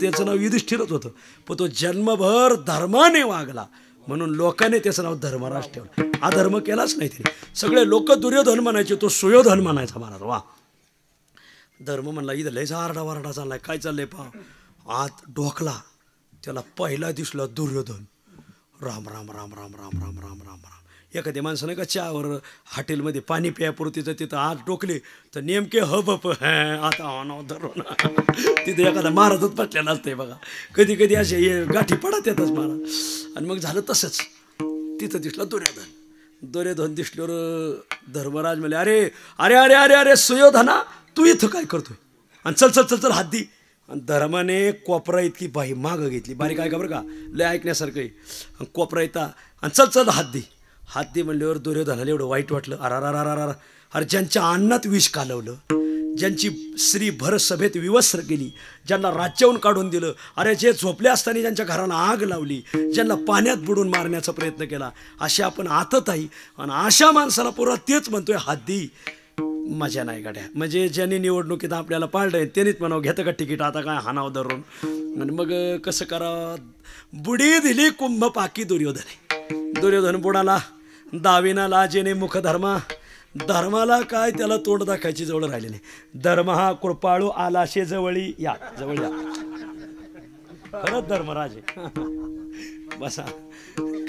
त्याचं नाव युधिष्ठिरच होतं पण तो जन्मभर धर्माने वागला म्हणून लोकांनी त्याचं नाव धर्मराज ठेवलं अधर्म केलाच नाही तिने सगळे लोक दुर्योधन म्हणायचे तो सुयोधन म्हणायचा महाराज वा धर्म म्हणला इथं लयचा आरडा वारडा चाललाय काय चाललंय पहा आत ढोकला त्याला पहिला दिसला दुर्योधन राम राम राम राम राम राम राम राम राम एखाद्या माणसाने का चहावर हॉटेलमध्ये पाणी प्यापुरतीचं तिथं आत टोकले तर नेमके हबप आता नाव धरून तिथे एखादा महाराजच पटलेला असतंय बघा कधी कधी असे गाठी पडत येतच महाराज आणि मग झालं तसंच तिथं दिसला दुर्योधन दिसल्यावर धर्मराज म्हणले अरे अरे अरे अरे अरे सुयोधना तू इथं काय करतोय आणि चल चल चल चल हात दी आणि धर्माने कोपरा इतकी बाई मागं घेतली बारीक आहे का बरं का लय ऐकण्यासारखं आहे कोपरा येता आणि चल चल हात दे म्हणल्यावर दुर्योधनाला एवढं वाईट वाटलं अरारारारारा अरे ज्यांच्या अन्नात विष कालवलं ज्यांची स्त्री भर सभेत विवस्त्र केली ज्यांना राज्याहून काढून दिलं अरे जे झोपले असताना ज्यांच्या घराला आग लावली ज्यांना पाण्यात बुडून मारण्याचा प्रयत्न केला अशी आपण आतताई आणि अशा माणसाला पुरा तेच म्हणतोय हद्दी मजा नाही गाड्या म्हणजे ज्यांनी निवडणुकीत आपल्याला पाळलंय त्यांनीच म्हणावं घेतं का तिकीट आता काय हानाव धरून आणि मग कसं करावं बुडी दिली कुंभ पाकी दुर्योधन बुडाला दाविना लाजेने मुख धर्माला काय त्याला तोंड दाखायची जवळ राहिली नाही धर्म हा कृपाळू आलाशे जवळी या जवळ या खरंच धर्मराज बसा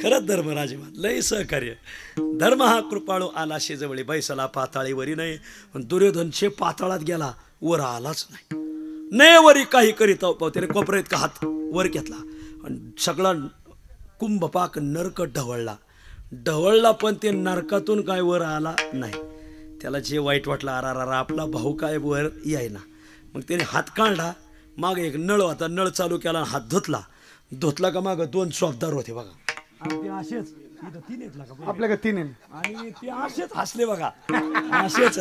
खरंच धर्मराज लय सहकार्य धर्म हा कृपाळू आलाशे जवळी बैसला पाताळीवरी नाही दुर्योधनचे पाताळात गेला वर आलाच नाही वरी काही करीत त्याने कोपऱ्यात का हात वर घेतला आणि सगळा कुंभपाक नरक ढवळला पण ते नरकातून काय वर आला नाही त्याला जे वाईट वाटलं अरारारा आपला भाऊ काय वर यायना मग त्याने हात काढला मागे एक नळ होता नळ चालू केला हात धुतला का मागं 2 शॉपदार होते बघा आणि ते असेच इथं 3 येतला का आपल्याकडे 3 आणि ते असेच हसले बघा असेच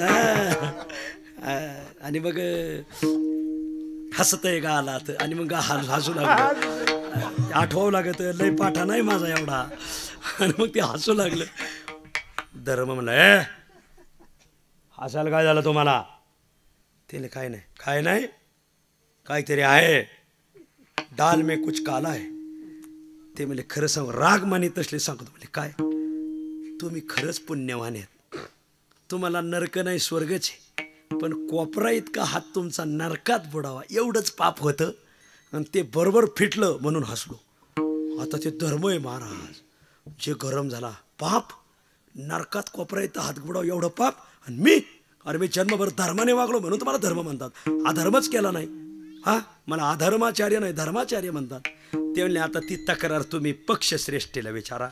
आणि मग हसतय का आला आणि मग हसू लागलं आठवावं लागत लय पाठा नाही माझा एवढा आणि मग ते हसू लागलं धर्म म्हणलं हसायला काय झालं तुम्हाला त्याने काय नाही काहीतरी आहे डाल में कुछ काला आहे ते म्हणजे खरं सांग राग मानी तसले सांगतो म्हणजे काय तुम्ही खरंच पुण्यवान आहेत तुम्हाला नरक नाही स्वर्गच आहे पण कोपरा इतका हात तुमचा नरकात बुडावा एवढंच पाप होतं आणि ते बरोबर फिटलं म्हणून हसलो. आता ते धर्म आहे महाराज. जे गरम झाला पाप नरकात कोपरा इथं हात बुडावा एवढं पाप. आणि मी जन्मभर धर्माने वागलो म्हणून तुम्हाला धर्म म्हणतात. अधर्मच केला नाही. हा मला अधर्माचार्य नाही धर्माचार्य म्हणतात. ते म्हणले आता ती तक्रार तुम्ही पक्षश्रेष्ठीला विचारा.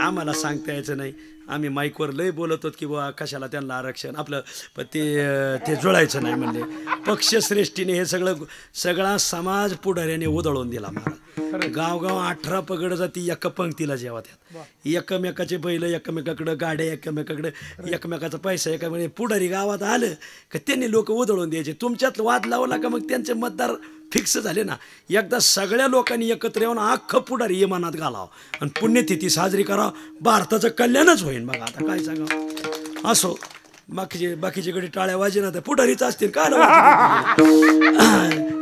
आम्हाला सांगता यायचं नाही. आम्ही माईकवर लय बोलत होत की बुवा कशाला त्यांना आरक्षण आपलं पण ते जुळायचं नाही म्हणले. पक्षश्रेष्ठीने हे सगळा समाज पुढाऱ्याने उधळून दिला महाराज. गावगाव 18 पगड जाती एका पंक्तीला जेवतात. एकमेकाचे बैल एकमेकाकडं गाड्या एकमेकाकडं एकमेकाचा पैसा एकाकडे. पुढारी गावात आलं का त्यांनी लोक उधळून द्यायचे. तुमच्यात वाद लावला का मग त्यांचे मतदार फिक्स झाले ना. एकदा सगळ्या लोकांनी एकत्र येऊन अख्खं पुढारी इमानात घालावं आणि पुण्यतिथी साजरी करावं. भारताचं कल्याणच होईल. बघा आता काय सांगा. असो बाकीच्याकडे टाळ्या वाजे ना त्या पुढारीच असतील काय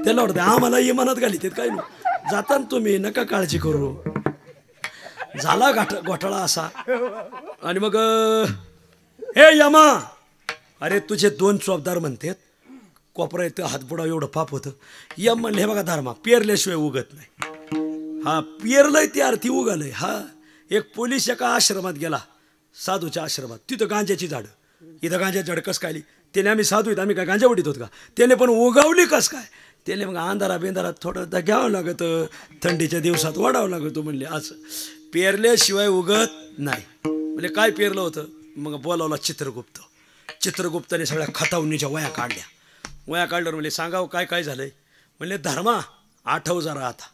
त्याला वाटतं आम्हाला इमानात घाली ते काय नाही. जाता तुम्ही नका काळजी करू. झाला घोटाळा असा. आणि मग हे यमा अरे तुझे 2 चोपदार म्हणतात कोपरा इथं हातबुडा एवढं पाप होतं. यम म्हणले हे बघा धर्मा पेरल्याशिवाय उगत नाही. हा पेरलंय ते अर्थी उगालय. हा एक पोलीस एका आश्रमात गेला साधूच्या आश्रमात. तिथं गांजाची झाडं. इथं गांजाची झाडं कस काय आली. त्याने आम्ही साधू आहेत आम्ही काय गांजा उडीत होत का. त्याने पण उगावली कस काय. त्याने मग अंधारा बेंधारात थोडं घ्यावं लागतं. थंडीच्या दिवसात वाढावं लागतं म्हणले. असं पेरल्याशिवाय उगत नाही. म्हणजे काय पेरलं होतं. मग बोलावला चित्रगुप्ताने सगळ्या खतावणीच्या वया काढल्या. वया काढल्यावर म्हणले सांगावं काय काय झालंय. म्हणले धर्मा आठव जरा आता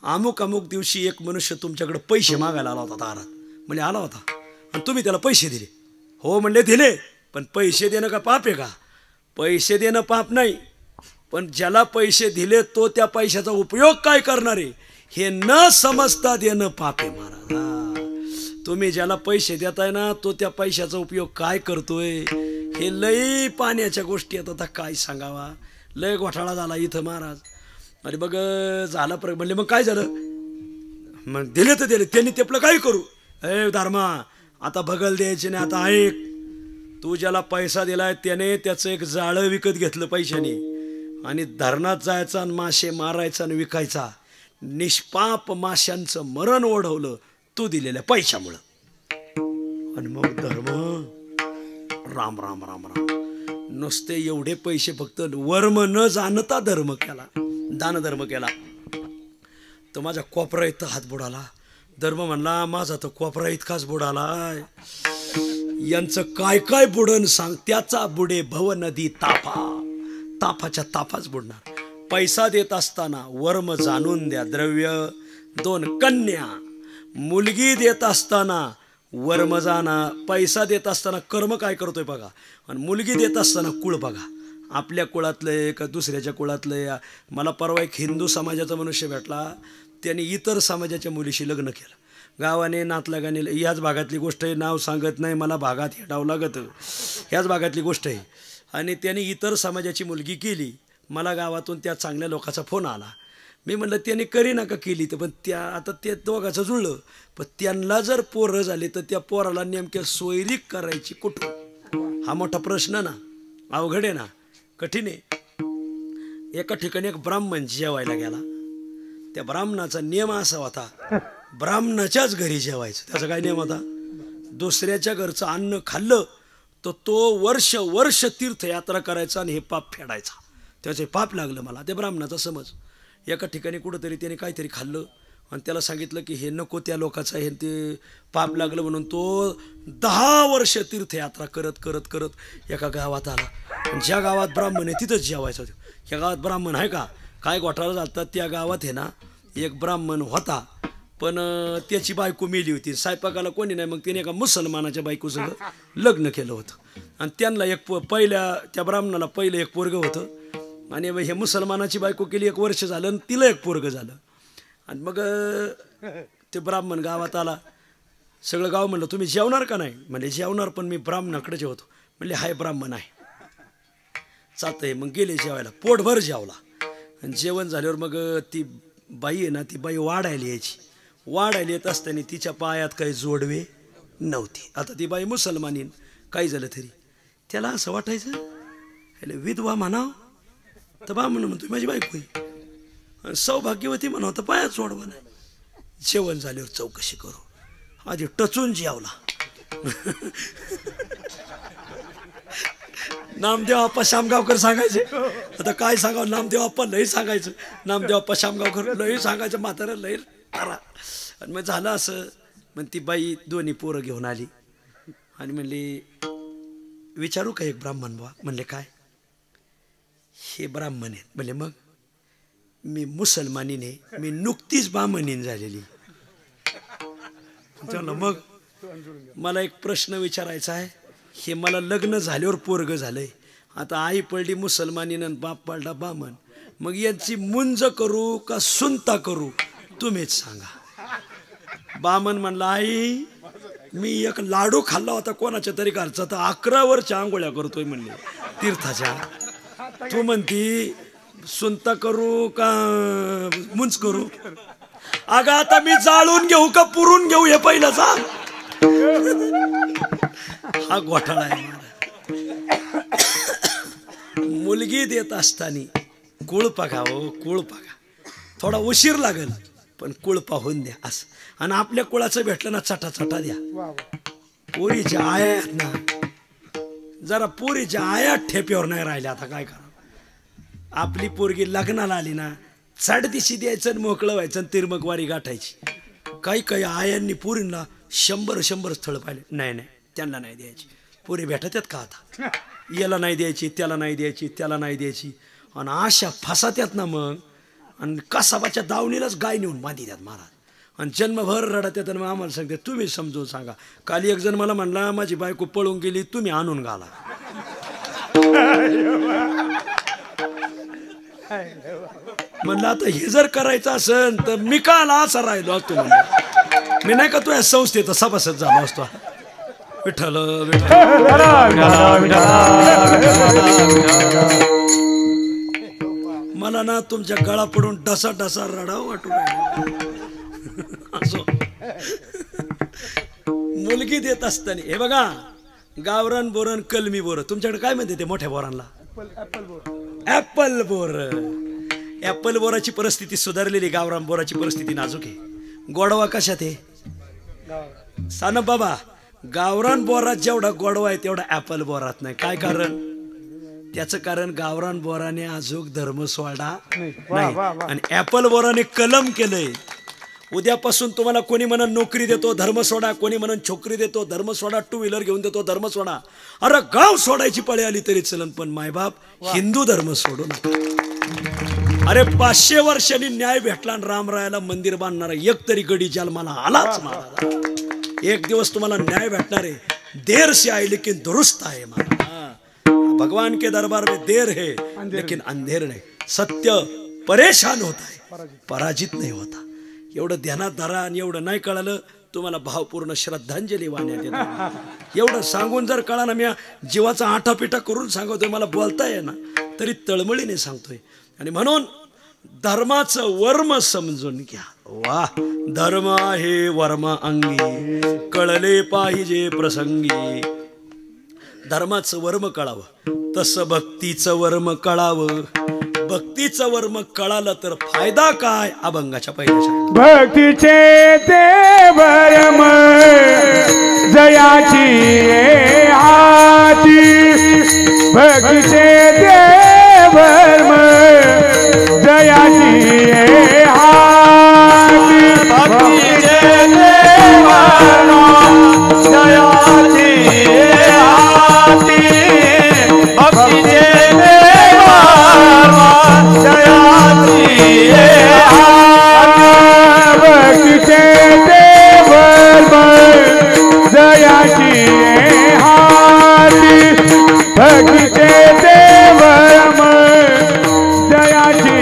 अमुक दिवशी एक मनुष्य तुमच्याकडे पैसे मागायला आला होता दारात. म्हणजे आला होता आणि तुम्ही त्याला पैसे दिले. हो म्हणले दिले. पण पैसे देणं का पाप आहे का. पैसे देणं पाप नाही. पण ज्याला पैसे दिले तो त्या पैशाचा उपयोग काय करणार आहे हे न समजता देणं पाप आहे महाराज. तुम्ही ज्याला पैसे देताय ना तो त्या पैशाचा उपयोग काय करतोय हे लय पाण्याच्या गोष्टी आहेत. आता काय सांगावा. लय घोटाळा झाला इथं महाराज. अरे बघ झाला म्हणले मग काय झालं. मग दिले तर दिले. त्यांनी ते आपलं काय करू. ए धर्मा आता बगल द्यायचे नाही. आता ऐक तू ज्याला पैसा दिलाय त्याने त्याचं एक जाळं विकत घेतलं पैशाने आणि धरणात जायचा आणि मासे मारायचा आणि विकायचा. निष्पाप माशांचं मरण ओढवलं तू दिलेल्या पैशामुळं. आणि मग धर्म राम राम राम राम नुसते एवढे पैसे फक्त वर्म न जाणता धर्म केला दानधर्म केला. तो माझ्या कोपरा इथं हात बुडाला. धर्म म्हणला माझा तर कोपरा इतकाच बुडालाय. यांचं काय काय बुडन सांग. त्याचा बुडे भव नदी तापाच्या तापाच बुडणार. पैसा देत असताना वर्म जाणून द्या द्रव्य. 2 कन्या मुलगी देत असताना वर्म जाणा. पैसा देत असताना कर्म काय करतोय बघा आणि मुलगी देत असताना कुळ बघा. आपल्या कुळातलं का दुसऱ्याच्या कुळातलं. मला परवा एक हिंदू समाजाचा मनुष्य भेटला. त्याने इतर समाजाच्या मुलीशी लग्न केलं. गावाने नातलगाने ह्याच भागातली गोष्ट आहे. नाव सांगत नाही मला भागात हेटावं लागतं. ह्याच भागातली गोष्ट आहे. आणि त्याने इतर समाजाची मुलगी केली. मला गावातून त्या चांगल्या लोकांचा फोन आला. मी म्हणलं त्याने करी नका केली तर पण त्या आता ते दोघाचं जुळलं. पण त्यांना जर पोरं झाले तर त्या पोराला नेमक्या सोयरीक करायची कुठून हा मोठा प्रश्न ना. अवघड आहे ना कठीण आहे. एका ठिकाणी एक ब्राह्मण जेवायला गेला. त्या ब्राह्मणाचा नियम असा होता ब्राह्मणाच्याच घरी जेवायचं. त्याचा काय नियम होता. दुसऱ्याच्या घरचं अन्न खाल्लं तर तो वर्ष तीर्थयात्रा करायचा आणि हे पाप फेडायचा. त्याचे पाप लागलं मला ते ब्राह्मणाचा समज. एका ठिकाणी कुठंतरी त्याने काहीतरी खाल्लं आणि त्याला सांगितलं की हे नको त्या लोकाचं हे ते पाप लागलं म्हणून तो 10 वर्ष तीर्थयात्रा करत एका गावात आला. ज्या गावात ब्राह्मण आहे तिथंच जेवायचं होतं. ह्या गावात ब्राह्मण आहे का काय घोटाळा झाला. त्या गावात आहे ना एक ब्राह्मण होता पण त्याची बायको मेली होती. स्वयंपाकाला कोणी नाही. मग त्याने एका मुसलमानाच्या बायकोसंग लग्न केलं होतं आणि त्यांना एक पहिल्या त्या ब्राह्मणाला पहिलं एक पोरगं होतं आणि हे मुसलमानाची बायको केली 1 वर्ष झालं आणि तिला एक पोरगं झालं. आणि मग ते ब्राह्मण गावात आला. सगळं गाव म्हणलं तुम्ही जेवणार का नाही. म्हणजे जेवणार पण मी ब्राह्मणाकडे जेवतो. म्हणले हाय ब्राह्मण आहे चालतंय. मग गेले जेवायला. पोटभर जेवला आणि जेवण झाल्यावर मग ती बाई आहे ना ती बाई वाढायला यायची. वाढायला येत असताना तिच्या पायात काही जोडवे नव्हते. आता ती बाई मुसलमानीन काही झालं तरी त्याला असं वाटायचं विधवा म्हणाव तर बा म्हणून तुम्ही माझी बायको आहे. सौभाग्यवती म्हणाव तर पायाच सोडवा नाही. जेवण झाल्यावर चौकशी करू. आधी टचून जेवला. नामदेव आप्पा शामगावकर सांगायचे. आता काय सांगावं, नामदेव आप्पा लई सांगायचं. नामदेव आप्पा शामगावकर लई सांगायचं. म्हातारा लई तारा. आणि मग झालं असं. मग ती बाई दोन्ही पोरं घेऊन आली आणि म्हणली विचारू का एक ब्राह्मण बुवा. म्हणले काय. हे ब्राह्मण आहेत. म्हणले मग. मी मुसलमानीने, मी नुकतीच ब्राह्मणीन झालेली. चला मग मला एक प्रश्न विचारायचा आहे. हे मला लग्न झाल्यावर पोरग झालंय. आता आई पडली मुसलमानीनं, बाप पडला ब्राह्मण. मग यांची मुंज करू का सुनता करू तुम्हीच सांगा. ब्राह्मण म्हणला आई मी एक लाडू खाल्ला होता कोणाच्या तरी घरचा, तर 11 वर्ष आंघोळ्या करतोय म्हणले तीर्थाच्या. तू म्हणती सुनता करू का मुंज करू. अगं आता मी जाळून घेऊ का पुरून घेऊ हे पहिलं सांग. हा घोटाळा आहे. मुलगी देत असताना कुळ बघा हो, कुळ बघा. थोडा उशीर लागेल पण कुळ पाहून द्या असं. आणि आपल्या कुळाचं भेटलं ना चटा चटा द्या. पोरीच्या आया आहेत ना, जरा पोरीच्या आया ठेप्यावर नाही राहिल्या. आता काय करा. आपली पोरगी लग्नाला आली ना चढदिशी द्यायचं आणि मोकळं व्हायचं आणि तिरमकवारी गाठायची. काही काही आयांनी पोरींना 100 स्थळ पाहिले. नाही नाही त्यांना नाही द्यायची. पोरी भेटतात का आता. याला नाही द्यायची, त्याला नाही द्यायची, त्याला नाही द्यायची. आणि अशा फसात्यात ना मग. आणि कसाबाच्या दावणीलाच गाय नेऊन बांधी द्यात महाराज. आणि जन्मभर रडत येतात. मग आम्हाला सांगते तुम्ही समजून सांगा. काल एक जण मला म्हणला माझी बायको पळून गेली, तुम्ही आणून घाला. म्हणलं आता हे जर करायचं असेल तर मी काल असा राहिलो असतो. म्हणलं मी नाही का तू या संस्थेचा सभासद झालो असतो. विठ्ठल मला ना तुमच्या गळा पडून डसा डसा रडाव वाटू असो. मुलगी देत असताना हे बघा गावरान बोरण कलमी बोर. तुमच्याकडे काय म्हणते ते मोठ्या बोरांना. ऍपल बोर. ऍपल बोराची परिस्थिती सुधारलेली, गावरान बोराची परिस्थिती नाजूक आहे. गोडवा कशात आहे सानप बाबा. गावरान बोरात जेवढा गोडवा आहे तेवढा ऍपल बोरात नाही. काय कारण. त्याचं कारण गावरान बोराने अजूक धर्म सोडा नाही आणि ऍपल बोराने कलम केलंय. उद्यापासून तुम्हाला कोणी म्हणून नोकरी देतो धर्म सोडा, कोणी म्हणून छोकरी देतो धर्म सोडा, 2 व्हीलर घेऊन देतो धर्म सोडा. अरे गाव सोडायची पळी आली तरी चलन पण मायबाप हिंदू धर्म सोडू नका. अरे 500 वर्षांनी न्याय भेटला आणि रामरायाला मंदिर बांधणारा एक तरी गडी जन्माला आलाच महाराज. एक दिवस तुम्हाला न्याय भेटणार आहे. देर से आए लेकिन दुरुस्त आहे महाराज. भगवान के दरबार में देर है लेकिन अंधेर नहीं. सत्य परेशान होता है, पराजित नहीं होता. एवढं ध्यानात धरा. आणि एवढं नाही कळालं तुम्हाला भावपूर्ण श्रद्धांजली वाहण्यात येते. एवढं सांगून जर कळा ना, मी जीवाचा आठापिठा करून सांगतोय, मला बोलता येईना तरी तळमळीने सांगतोय. आणि म्हणून धर्माचं वर्म समजून घ्या. वा धर्म आहे वर्म अंगी, कळले पाहिजे प्रसंगी. धर्माचं वर्म कळावं तसं भक्तीचं वर्म कळावं. भक्तीचं वर्म कळालं तर फायदा काय. अभंगाच्या पहिल्या भक्तीचे ते वर्म जयाची हाती. भक्तीचे ते वर्म जयाची हाती. भक्तीचे ते वर्म जयाची हाती. भक्तीचे भक्तीचे देवर जयाची हाती. भक्तीचे देवर जयाची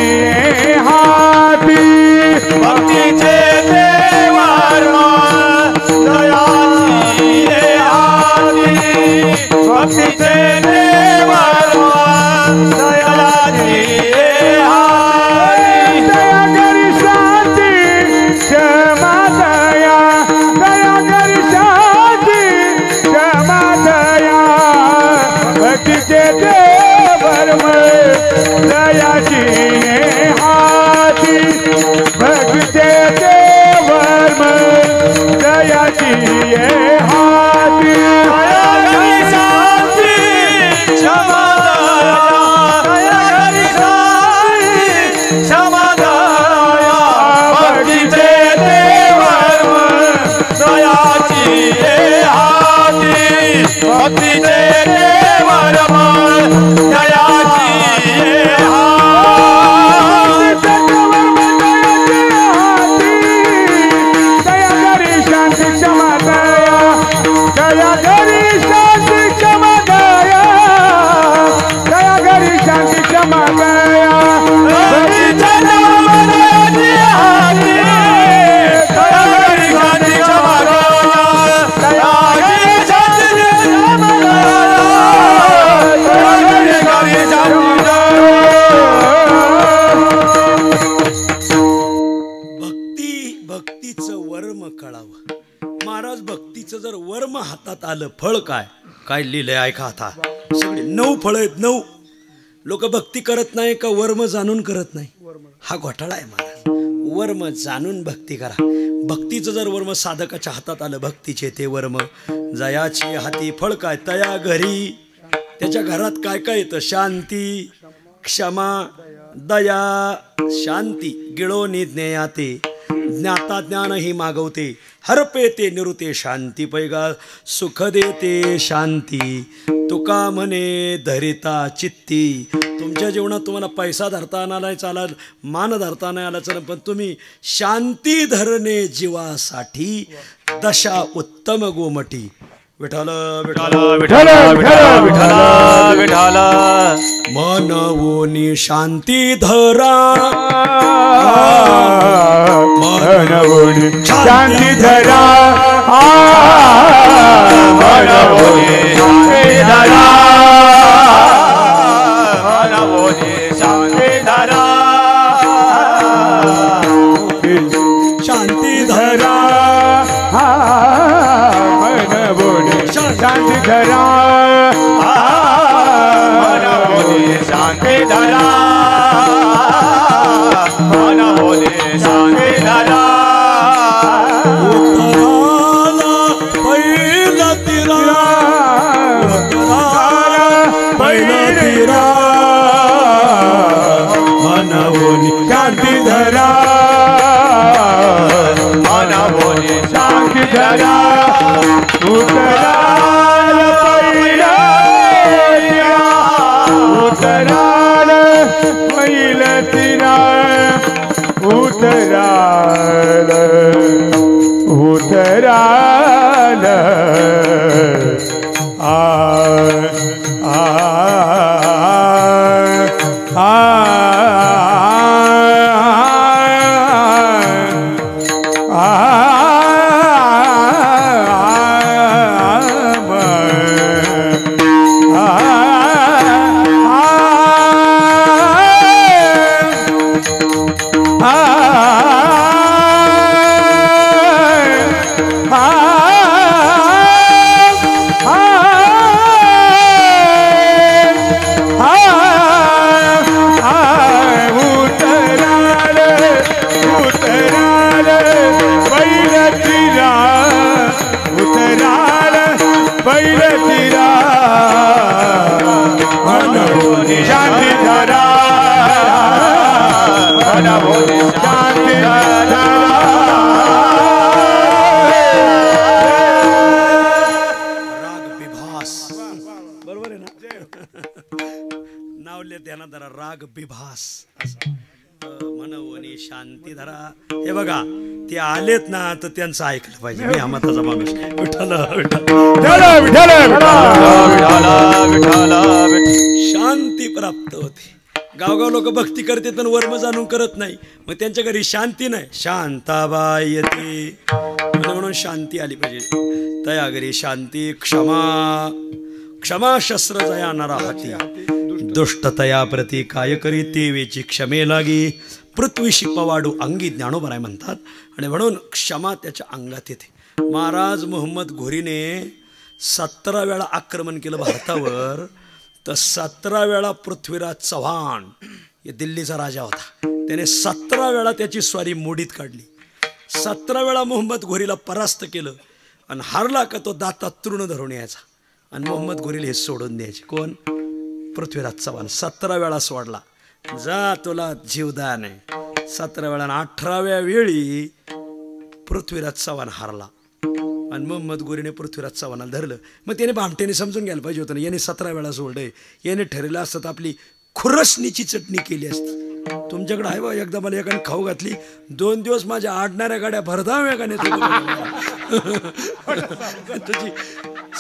भक्तीचं वर्म कळावं. महाराज भक्तीचं जर वर्म हातात आलं, फळ काय काय लिहिलंय ऐका. आता सगळे 9 फळं आहेत. 9 लोक भक्ती करत नाही का वर्म जाणून करत नाही. हा घोटाळा आहे महाराज. वर्म जाणून भक्ती करा. भक्तीचं जर वर्म साधकाच्या हातात आलं, भक्तीचे ते वर्म जयाची हाती फळ काय तया घरी. त्याच्या घरात काय काय येतं? शांती, क्षमा, दया. शांती गिळोनी ज्ञेयाते, ज्ञाता ज्ञान ही मागवते. हरपे ते निरुते शांती पैगा, सुख देते शांती. तुका म्हणे धरिता चित्ती. तुमच्या जीवनात तुम्हाला पैसा धरता नाही चालत, मान धरता नाही आला चालत, पण तुम्ही शांती धरणे जीवासाठी दशा उत्तम गोमटी. विठ्ठल विठ्ठल विठ्ठल विठ्ठल विठ्ठल विठ्ठल मनवोनी शांती धरा. मनवोनी शांती धरा. मनवोनी शांती धरा. मनवोनी शांती धरा. शांती धरा. मनवोनी शांती धरा. मनवोनी शांती धरा. मनवोनी शांती धरा. पहिला तिरा, पहिला तिरा. मनवोनी शांती धरा. मनवोनी शांती धरा. उतराल पहिला उतराल पहिला तिरा. उतराल उतराल आ आ राग बिभास. मनवोनी शांती धरा. हे बघा ते आलेत ना, तर त्यांचं ऐकलं पाहिजे. मी हमताचा माणूस. विठ्ठल शांती प्राप्त होते. गावगाव लोक भक्ती करते पण वर्म जाणून करत नाही. मग त्यांच्या घरी शांती नाही. शांताबाई येते म्हणून शांती आली पाहिजे. तया घरी शांती. क्षमा, क्षमा शस्त्र जया नरा हाती. दुष्टतया प्रती काय करी ते वेची क्षमे लागी. पृथ्वीशी पवाडू अंगी ज्ञानोबराय म्हणतात. आणि म्हणून क्षमा त्याच्या अंगात येते. महाराज मोहम्मद घोरीने 17 वेळा आक्रमण केलं भारतावर. तर 17 वेळा पृथ्वीराज चव्हाण हे दिल्लीचा राजा होता. त्याने 17 वेळा त्याची स्वारी मोडीत काढली. 17 वेळा मोहम्मद घोरीला परास्त केलं. आणि हारला का तो दाता तृण धरून यायचा आणि मोहम्मद घोरीला हे सोडून द्यायचे. कोण? पृथ्वीराज चव्हाण. 17 वेळा सोडला. जा तुला जीवदान आहे. 17 वेळा. 18व्या वेळी पृथ्वीराज चव्हाण हारला आणि मोहम्मद घोरीने पृथ्वीराज चव्हाणाला धरलं. मग त्याने भामट्याने समजून घ्यायला पाहिजे होतं ना, याने 17 वेळा सोडलंय. याने ठरलं असतं तर आपली खुरसणीची चटणी केली असती. तुमच्याकडे आहे बा. एकदा मला एकाने खाऊ घातली. 2 दिवस माझ्या आडणाऱ्या गाड्या भरधाव एकाने तुझी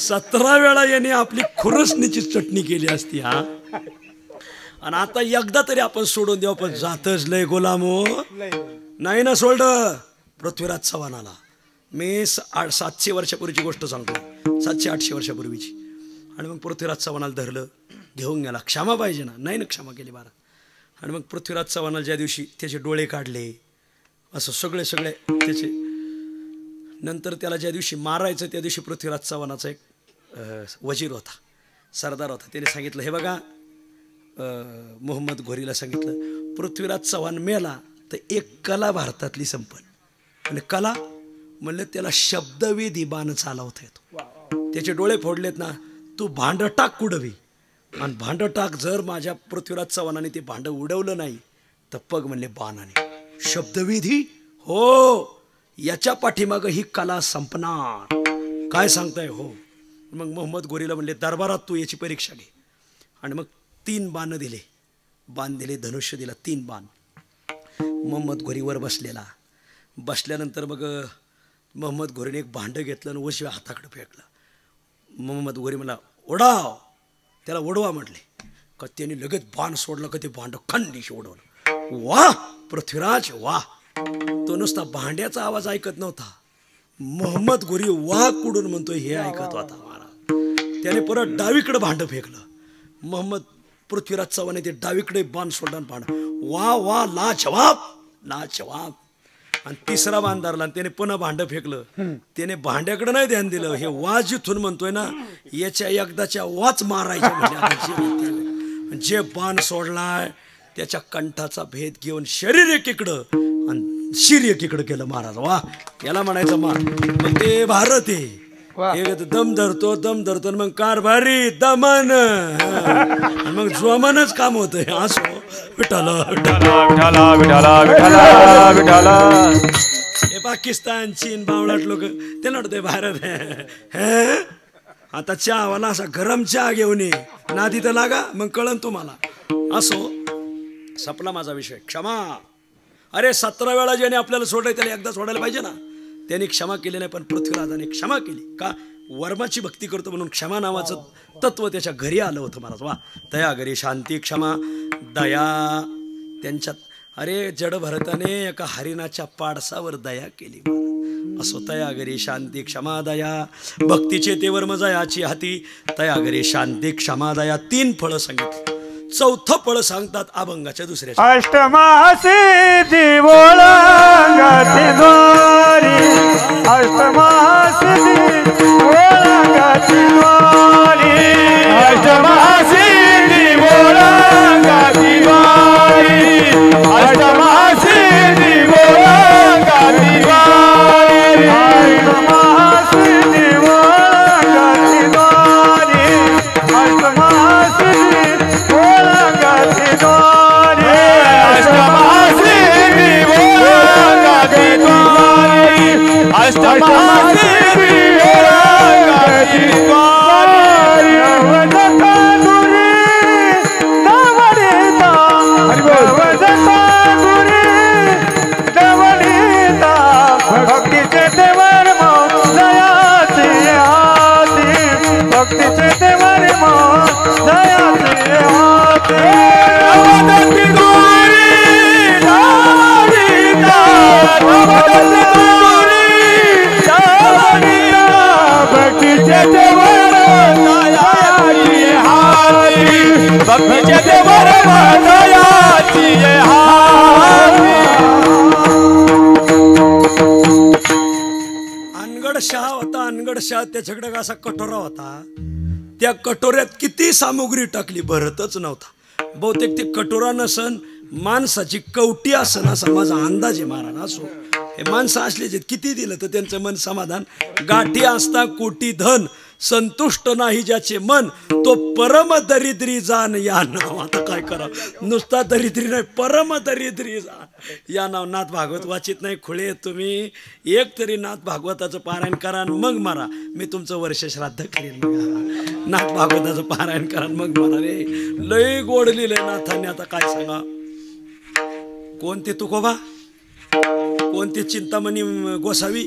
17 वेळा याने आपली खुरसणीची चटणी केली असती. हा. आणि आता एकदा तरी आपण सोडून देऊ. पण जातच लय गोलामो. नाही ना सोडलं. पृथ्वीराज चव्हाणाला मी 700 वर्षापूर्वीची गोष्ट सांगतो. 700-800 वर्षापूर्वीची. आणि मग पृथ्वीराज चव्हाणाला धरलं, घेऊन गेला. क्षमा पाहिजे ना. नाही ना क्षमा केली बारा. आणि मग पृथ्वीराज चव्हाणाला ज्या दिवशी त्याचे डोळे काढले असं सगळे त्याचे. नंतर त्याला ज्या दिवशी मारायचं त्या दिवशी पृथ्वीराज चव्हाणाचा एक वजीर होता, सरदार होता. त्याने सांगितलं, हे बघा, मोहम्मद घोरीला सांगितलं, पृथ्वीराज चव्हाण मेला तर एक कला भारतातली संपन. म्हणजे कला म्हणलं त्याला शब्दवेधी बाण चालवता येतो. त्याचे डोळे फोडलेत ना, तू भांड टाक कुडवी, आणि भांड टाक. जर माझ्या पृथ्वीराज चव्हाणाने ते भांड उडवलं नाही तर पग म्हणले बाणाने. शब्दविधी हो, याच्या पाठीमागं ही कला संपणार. काय सांगताय? हो. मग मोहम्मद घोरीला म्हणले, दरबारात तू याची परीक्षा घे. आणि मग 3 बाण दिले, धनुष्य दिला, 3 बाण. मोहम्मद घोरीवर बसल्यानंतर मग मोहम्मद घोरीने एक भांडं घेतलं आणि उजव्या हाताकडे फेकलं. मोहम्मद घोरी मला ओढाव, त्याला ओढवा म्हटले. का त्याने लगेच बाण सोडलं, का ते भांडं खंडीशी ओढवलं. वाह पृथ्वीराज वाह. तो नुसता भांड्याचा आवाज ऐकत नव्हता, मोहम्मद घोरी वाह कुडून म्हणतोय हे ऐकत होता महाराज. त्याने परत डावीकडे भांडं फेकलं. मोहम्मद पृथ्वीराज चव्हाणे ते डावीकडे बाण सोडलं, भांड वा वा ला जवाब. आणि 3रा बाण धरला आणि त्याने पुन्हा भांडं फेकलं. त्याने भांड्याकडे नाही ध्यान दिलं, हे वा जिथून म्हणतोय ना, याच्या एकदाच्या वाच मारायच्या म्हणजे. जे बाण सोडलाय त्याच्या कंठाचा भेद घेऊन शरीर एकीकडं आणि शिर एकीकडं केलं महाराज. वा, याला म्हणायचं मान. मग ते भारत आहे, दम धरतो मग कारभारी दमन, मग जोमानच काम होतंय. असो विठाला. हे पाकिस्तान, चीन, बावळाट लोक त्यांना वाटतंय भारत आहे. आता चहावाला असा गरम चहा घेऊन ये, नादी तर लागा, मग कळन तुम्हाला. असो, सपला माझा विषय. क्षमा. अरे 17 वेळा ज्याने आपल्याला सोडलंय त्याला एकदा सोडायला पाहिजे ना. त्यांनी क्षमा केली नाही, पण पृथ्वीराजाने क्षमा केली. का? वर्माची भक्ती करतो म्हणून क्षमा नावाचं तत्व त्याच्या घरी आलं होतं महाराज. वा. दया घरी शांती क्षमा दया त्यांच्यात. अरे जड भरताने एका हरिणाच्या पाडसावर दया केली. असो तया घरी शांती क्षमा दया, भक्तीचे ते वर्म जयाची हाती. तया घरी शांती क्षमा दया. 3 फळं सांगितली. 4थं फळ सांगतात अभंगाच्या दुसऱ्या. अष्टमासी दिवोळंगाती द्वारी, अष्टमासी दिवोळंगाती द्वारी, अष्टमासी दिवोळंगाती द्वारी, अष्टमासी दिवोळंगाती द्वारी, अष्टमासी दिवोळंगाती द्वारी, अष्टमासी अनगड शाह त्याच्याकडे असा कटोरा होता. त्या कटोऱ्यात किती सामुग्री टाकली भरतच नव्हता. बहुतेक ते कटोरा नसन, माणसाची कवटी असन असा माझा अंदाज आहे महाराज. असो, हे माणसं असले किती दिलं तर त्यांचं मन समाधान. गाठी असता कोटी धन, संतुष्ट नाही ज्याचे मन, तो परम दरिद्री जाण या नाव. आता काय करा, नुसता दरिद्री नाही, परम दरिद्री जाण या नाव. नाथ भागवत वाचित नाही खुळे तुम्ही, एक तरी नाथ भागवताचं पारायण करा मग मारा. मी तुमचं वर्ष श्राद्ध करेन. नाथ भागवताचं पारायण करा मग मारा. रे लय गोड लिहिलंय नाथाने. आता काय सांगा, कोणते तुकोबा, कोणते चिंतामणी गोसावी,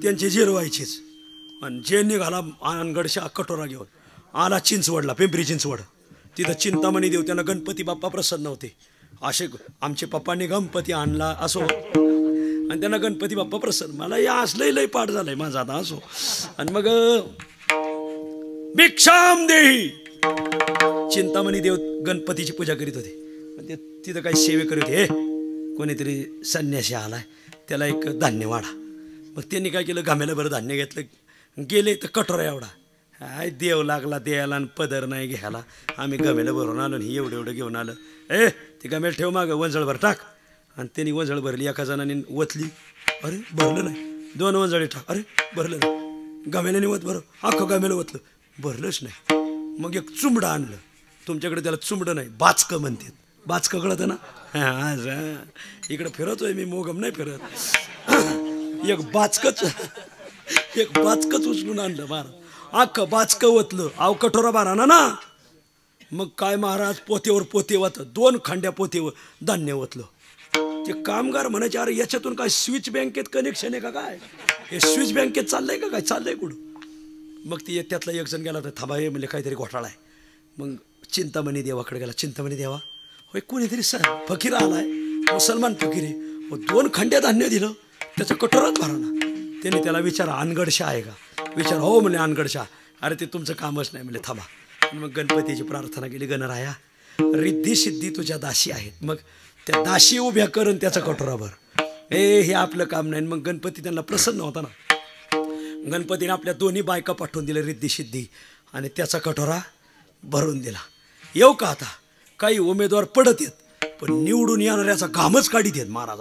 त्यांचे जिरवायचेच. आणि जे निघाला अनगडशा कटोरा घेऊन आला चिंचवडला, पिंपरी चिंचवड. तिथं चिंतामणी देव, त्यांना गणपती बाप्पा प्रसन्न होते. असे आमचे पप्पांनी गणपती आणला. असो, आणि त्यांना गणपती बाप्पा प्रसन्न. मला या असलंही लय पाठ झालंय माझा आता. असो, आणि मग भिक्षाम देही, चिंतामणी देव गणपतीची पूजा करीत होते. तिथं काही सेवे करीत होते. कोणीतरी संन्यासी आलाय, त्याला एक धान्य वाढा. मग त्यांनी काय केलं, घामेला बरं धान्य घेतलं, गेले तर कटोरा एवढा. हाय देव लागला द्यायला आणि पदर नाही घ्यायला. आम्ही गमेला भरून आलो आणि एवढं एवढं घेऊन आलं. ते गमेला ठेव मागं, वंजळभर टाक. आणि त्यांनी वंजळ भरली, एका जणाने वतली, अरे भरलं नाही. 2 वंजळी टाक, अरे भरलं नाही. गमेल्याने वत बरं, अख्खं गमेला वतलं, भरलंच नाही. मग एक चुंबडं आणलं. तुमच्याकडे त्याला चुंबडं नाही, बाचकं म्हणतात. बाचकं कळतं ना? हां, इकडं फिरतोय मी, मोगम नाही फिरत. एक बाचकच उचलून आणलं महाराज. अख्खं बाचकं वतलं. अहो कटोरा बारा ना. मग काय महाराज, पोतेवर पोते वात, 2 खंड्या पोतेवर धान्य वतलं. ते कामगार म्हणायचे, अरे याच्यातून काय स्विच बँकेत कनेक्शन आहे का काय? हे स्विच बँकेत चाललंय का काय? चाललंय कुठं? मग ती त्यातला एक जण गेला, तर थांबा हे म्हणजे काहीतरी घोटाळा आहे. मग चिंतामणी देवाकडे गेला. चिंतामणी देवा, होय कोणीतरी फकीर आलाय, मुसलमान फकीर आहे, 2 खंड्या धान्य दिलं, त्याचं कटोरात भरा ना. त्याने त्याला विचारा, अनगडशा आहे का? विचार, हो म्हणले अनगडशा. अरे ते तुमचं कामच नाही म्हणले, थांबा. मग गणपतीची प्रार्थना केली, गणराया रिद्धी सिद्धी तुझ्या दासी आहेत, मग त्या दासी उभ्या करून त्याचा कटोरा भर. हे आपलं काम नाही. मग गणपती त्यांना प्रसन्न होता ना. गणपतीने आपल्या 2 बायका पाठवून दिल्या रिद्धी सिद्धी, आणि त्याचा कटोरा भरून दिला. येऊ का आता? काही उमेदवार पडत येत, पण निवडून येणाऱ्याचा घामच काढीत येत महाराज.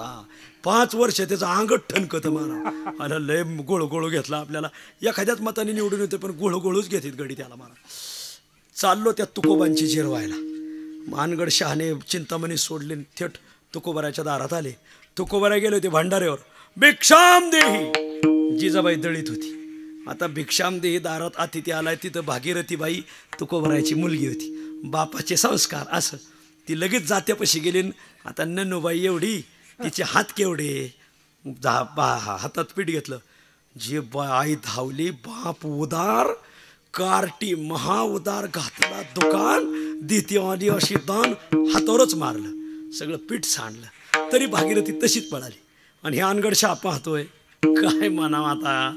5 वर्ष त्याचं अंगठ ठणकतं महाराज. आणि लय गोळगोळू घेतला आपल्याला. एखाद्याच मताने निवडून येते, पण गोळगोळूच घेतात गडी त्याला महाराज. चाललो त्या तुकोबांची जिरवायला. मानगड शहाणे चिंतामणी सोडले, थेट तुकोबाराच्या दारात आले. तुकोबारा गेले होते भंडाऱ्यावर. भिक्षाम देही, जिजाबाई दळीत होती. आता भिक्षाम देही दारात अतिथी आलाय. तिथं भागीरथीबाई तुकोबाराची मुलगी होती. बापाचे संस्कार असं. ती लगेच जात्यापाशी गेली. आता नन्नूबाई एवढी, तिचे हात केवढे, हातात पीठ घेतलं. जे आई धावली, बाप उदार, कार्टी महा उदार, घातला दुकान, द्वितीयवादी अशी दान, हातावरच मारलं, सगळं पीठ सांडलं. तरी भागीरथी तशीच पळाली. आणि हे अनगड शाह पाहतोय, काय म्हणावं आता.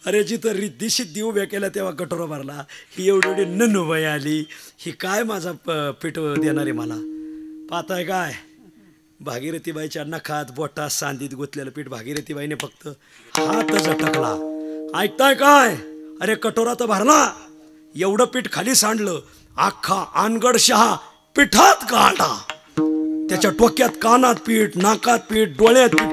अरे जिथं रिद्धी सिद्धी उभ्या केल्या तेव्हा कटोरा भरला, ही एवढी नन्नूबाई आली, ही काय माझा पीठ देणार आहे मला? पाहताय काय, भागीरथीबाईच्या नखात बोटात सांदीत गुंतलेलं पीठ भागीरथीबाईने फक्त हात झटकला. ऐकताय काय? अरे कटोरा तर भरला, एवढं पीठ खाली सांडलं. अख्खा अनगड शहा पिठात काढा. त्याच्या डोक्यात कानात पीठ, नाकात पीठ, डोळ्यात पीठ.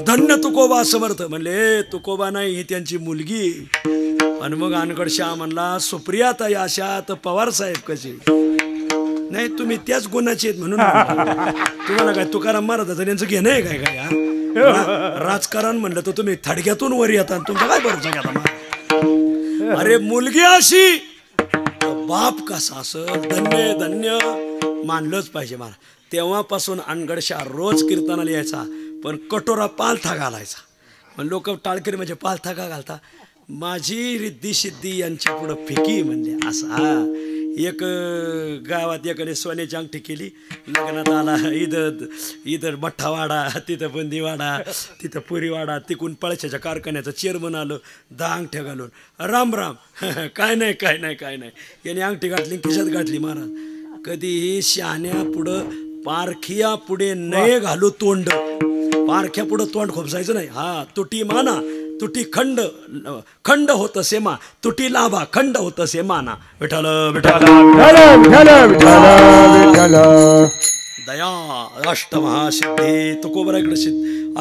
धन्य तुकोबा समर्थ. म्हणले तुकोबा नाही, ही त्यांची मुलगी. आणि मग अनगड शहा म्हणला, सुप्रियाताई अशा तर पवार साहेब कसे नाही, तुम्ही त्याच गुणाचे आहेत म्हणून. तुम्हाला काय तुकाराम महाराजांचं त्यांचं घेणं आहे काय काय? राजकारण म्हणलं तर तुम्ही थडग्यातून वर येता, तुमचा काय भरोसा घ्या? अरे मुलगी अशी, बाप कसा असं, धन्य धन्य मानलंच पाहिजे मला. तेव्हापासून अनगड शहा रोज कीर्तनाला यायचा, पण कटोरा पालथा घालायचा. पण लोक टाळकरी म्हणजे पालथा का घालता? माझी रिद्धी सिद्धी यांच्या पुढं फिकी म्हणले असा. एक गावात एकाने सोन्याची अंगठी केली, लग्नात आला, इथं मठ्ठावाडा, तिथं बुंदीवाडा, तिथं पुरीवाडा, तिकून पळशाच्या कारखान्याचं चेअरमन आलं 10 अंगठ्या घालून. राम राम. काय नाही काय नाही काय नाही. याने अंगठी घातली, खिशात घातली. महाराज कधीही शहाण्या पुढं पारखिया पुढे नये घालू तोंड. पारख्या पुढं तोंड खोपसायचं नाही. हा तुटी माना, तुटी खंड, खंड होत सेमा, तुटी लाभा, खंड होत सेमाना. विठ्ठल विठ्ठल दया अष्टमहासिद्धी. तुकोबराकडे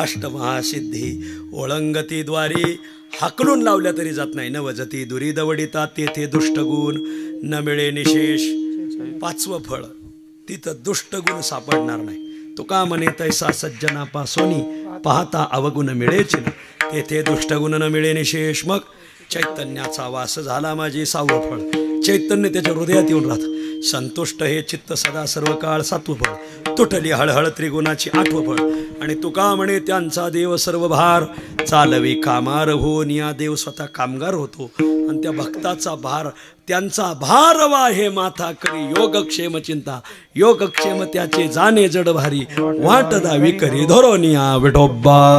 अष्टमहासिद्धी ओळंगतीद्वारी हाकलून लावल्या तरी जात नाही. नवजती दुरी दवडिता तेथे दुष्टगुण न मिळे निशेष. 5वं फळ, तिथं दुष्टगुण सापडणार नाही. तुका म्हणे तैसा सज्जनापासोनी पाहता अवगुण मिळेच ना, तेथे दुष्टगुण न मिळे निशेष. मग चैतन्याचा वास झाला माझी 6वं फळ. चैतन्य त्याच्या हृदयात येऊन राहतं. संतुष्ट हे चित्त सदा सर्व काळ 7वं फळ. तुटली हळहळ त्रिगुणाची 8वं फळ. आणि तुका म्हणे त्यांचा देव सर्व भार चालवी कामार होऊन. या देव स्वतः कामगार होतो, आणि त्या भक्ताचा भार, त्यांचा भार वाहे माथा करी योगक्षेम चिंता. योगक्षेम त्याचे जाणे जड भारी, वाट दावी करी धरोनिया विठोबा.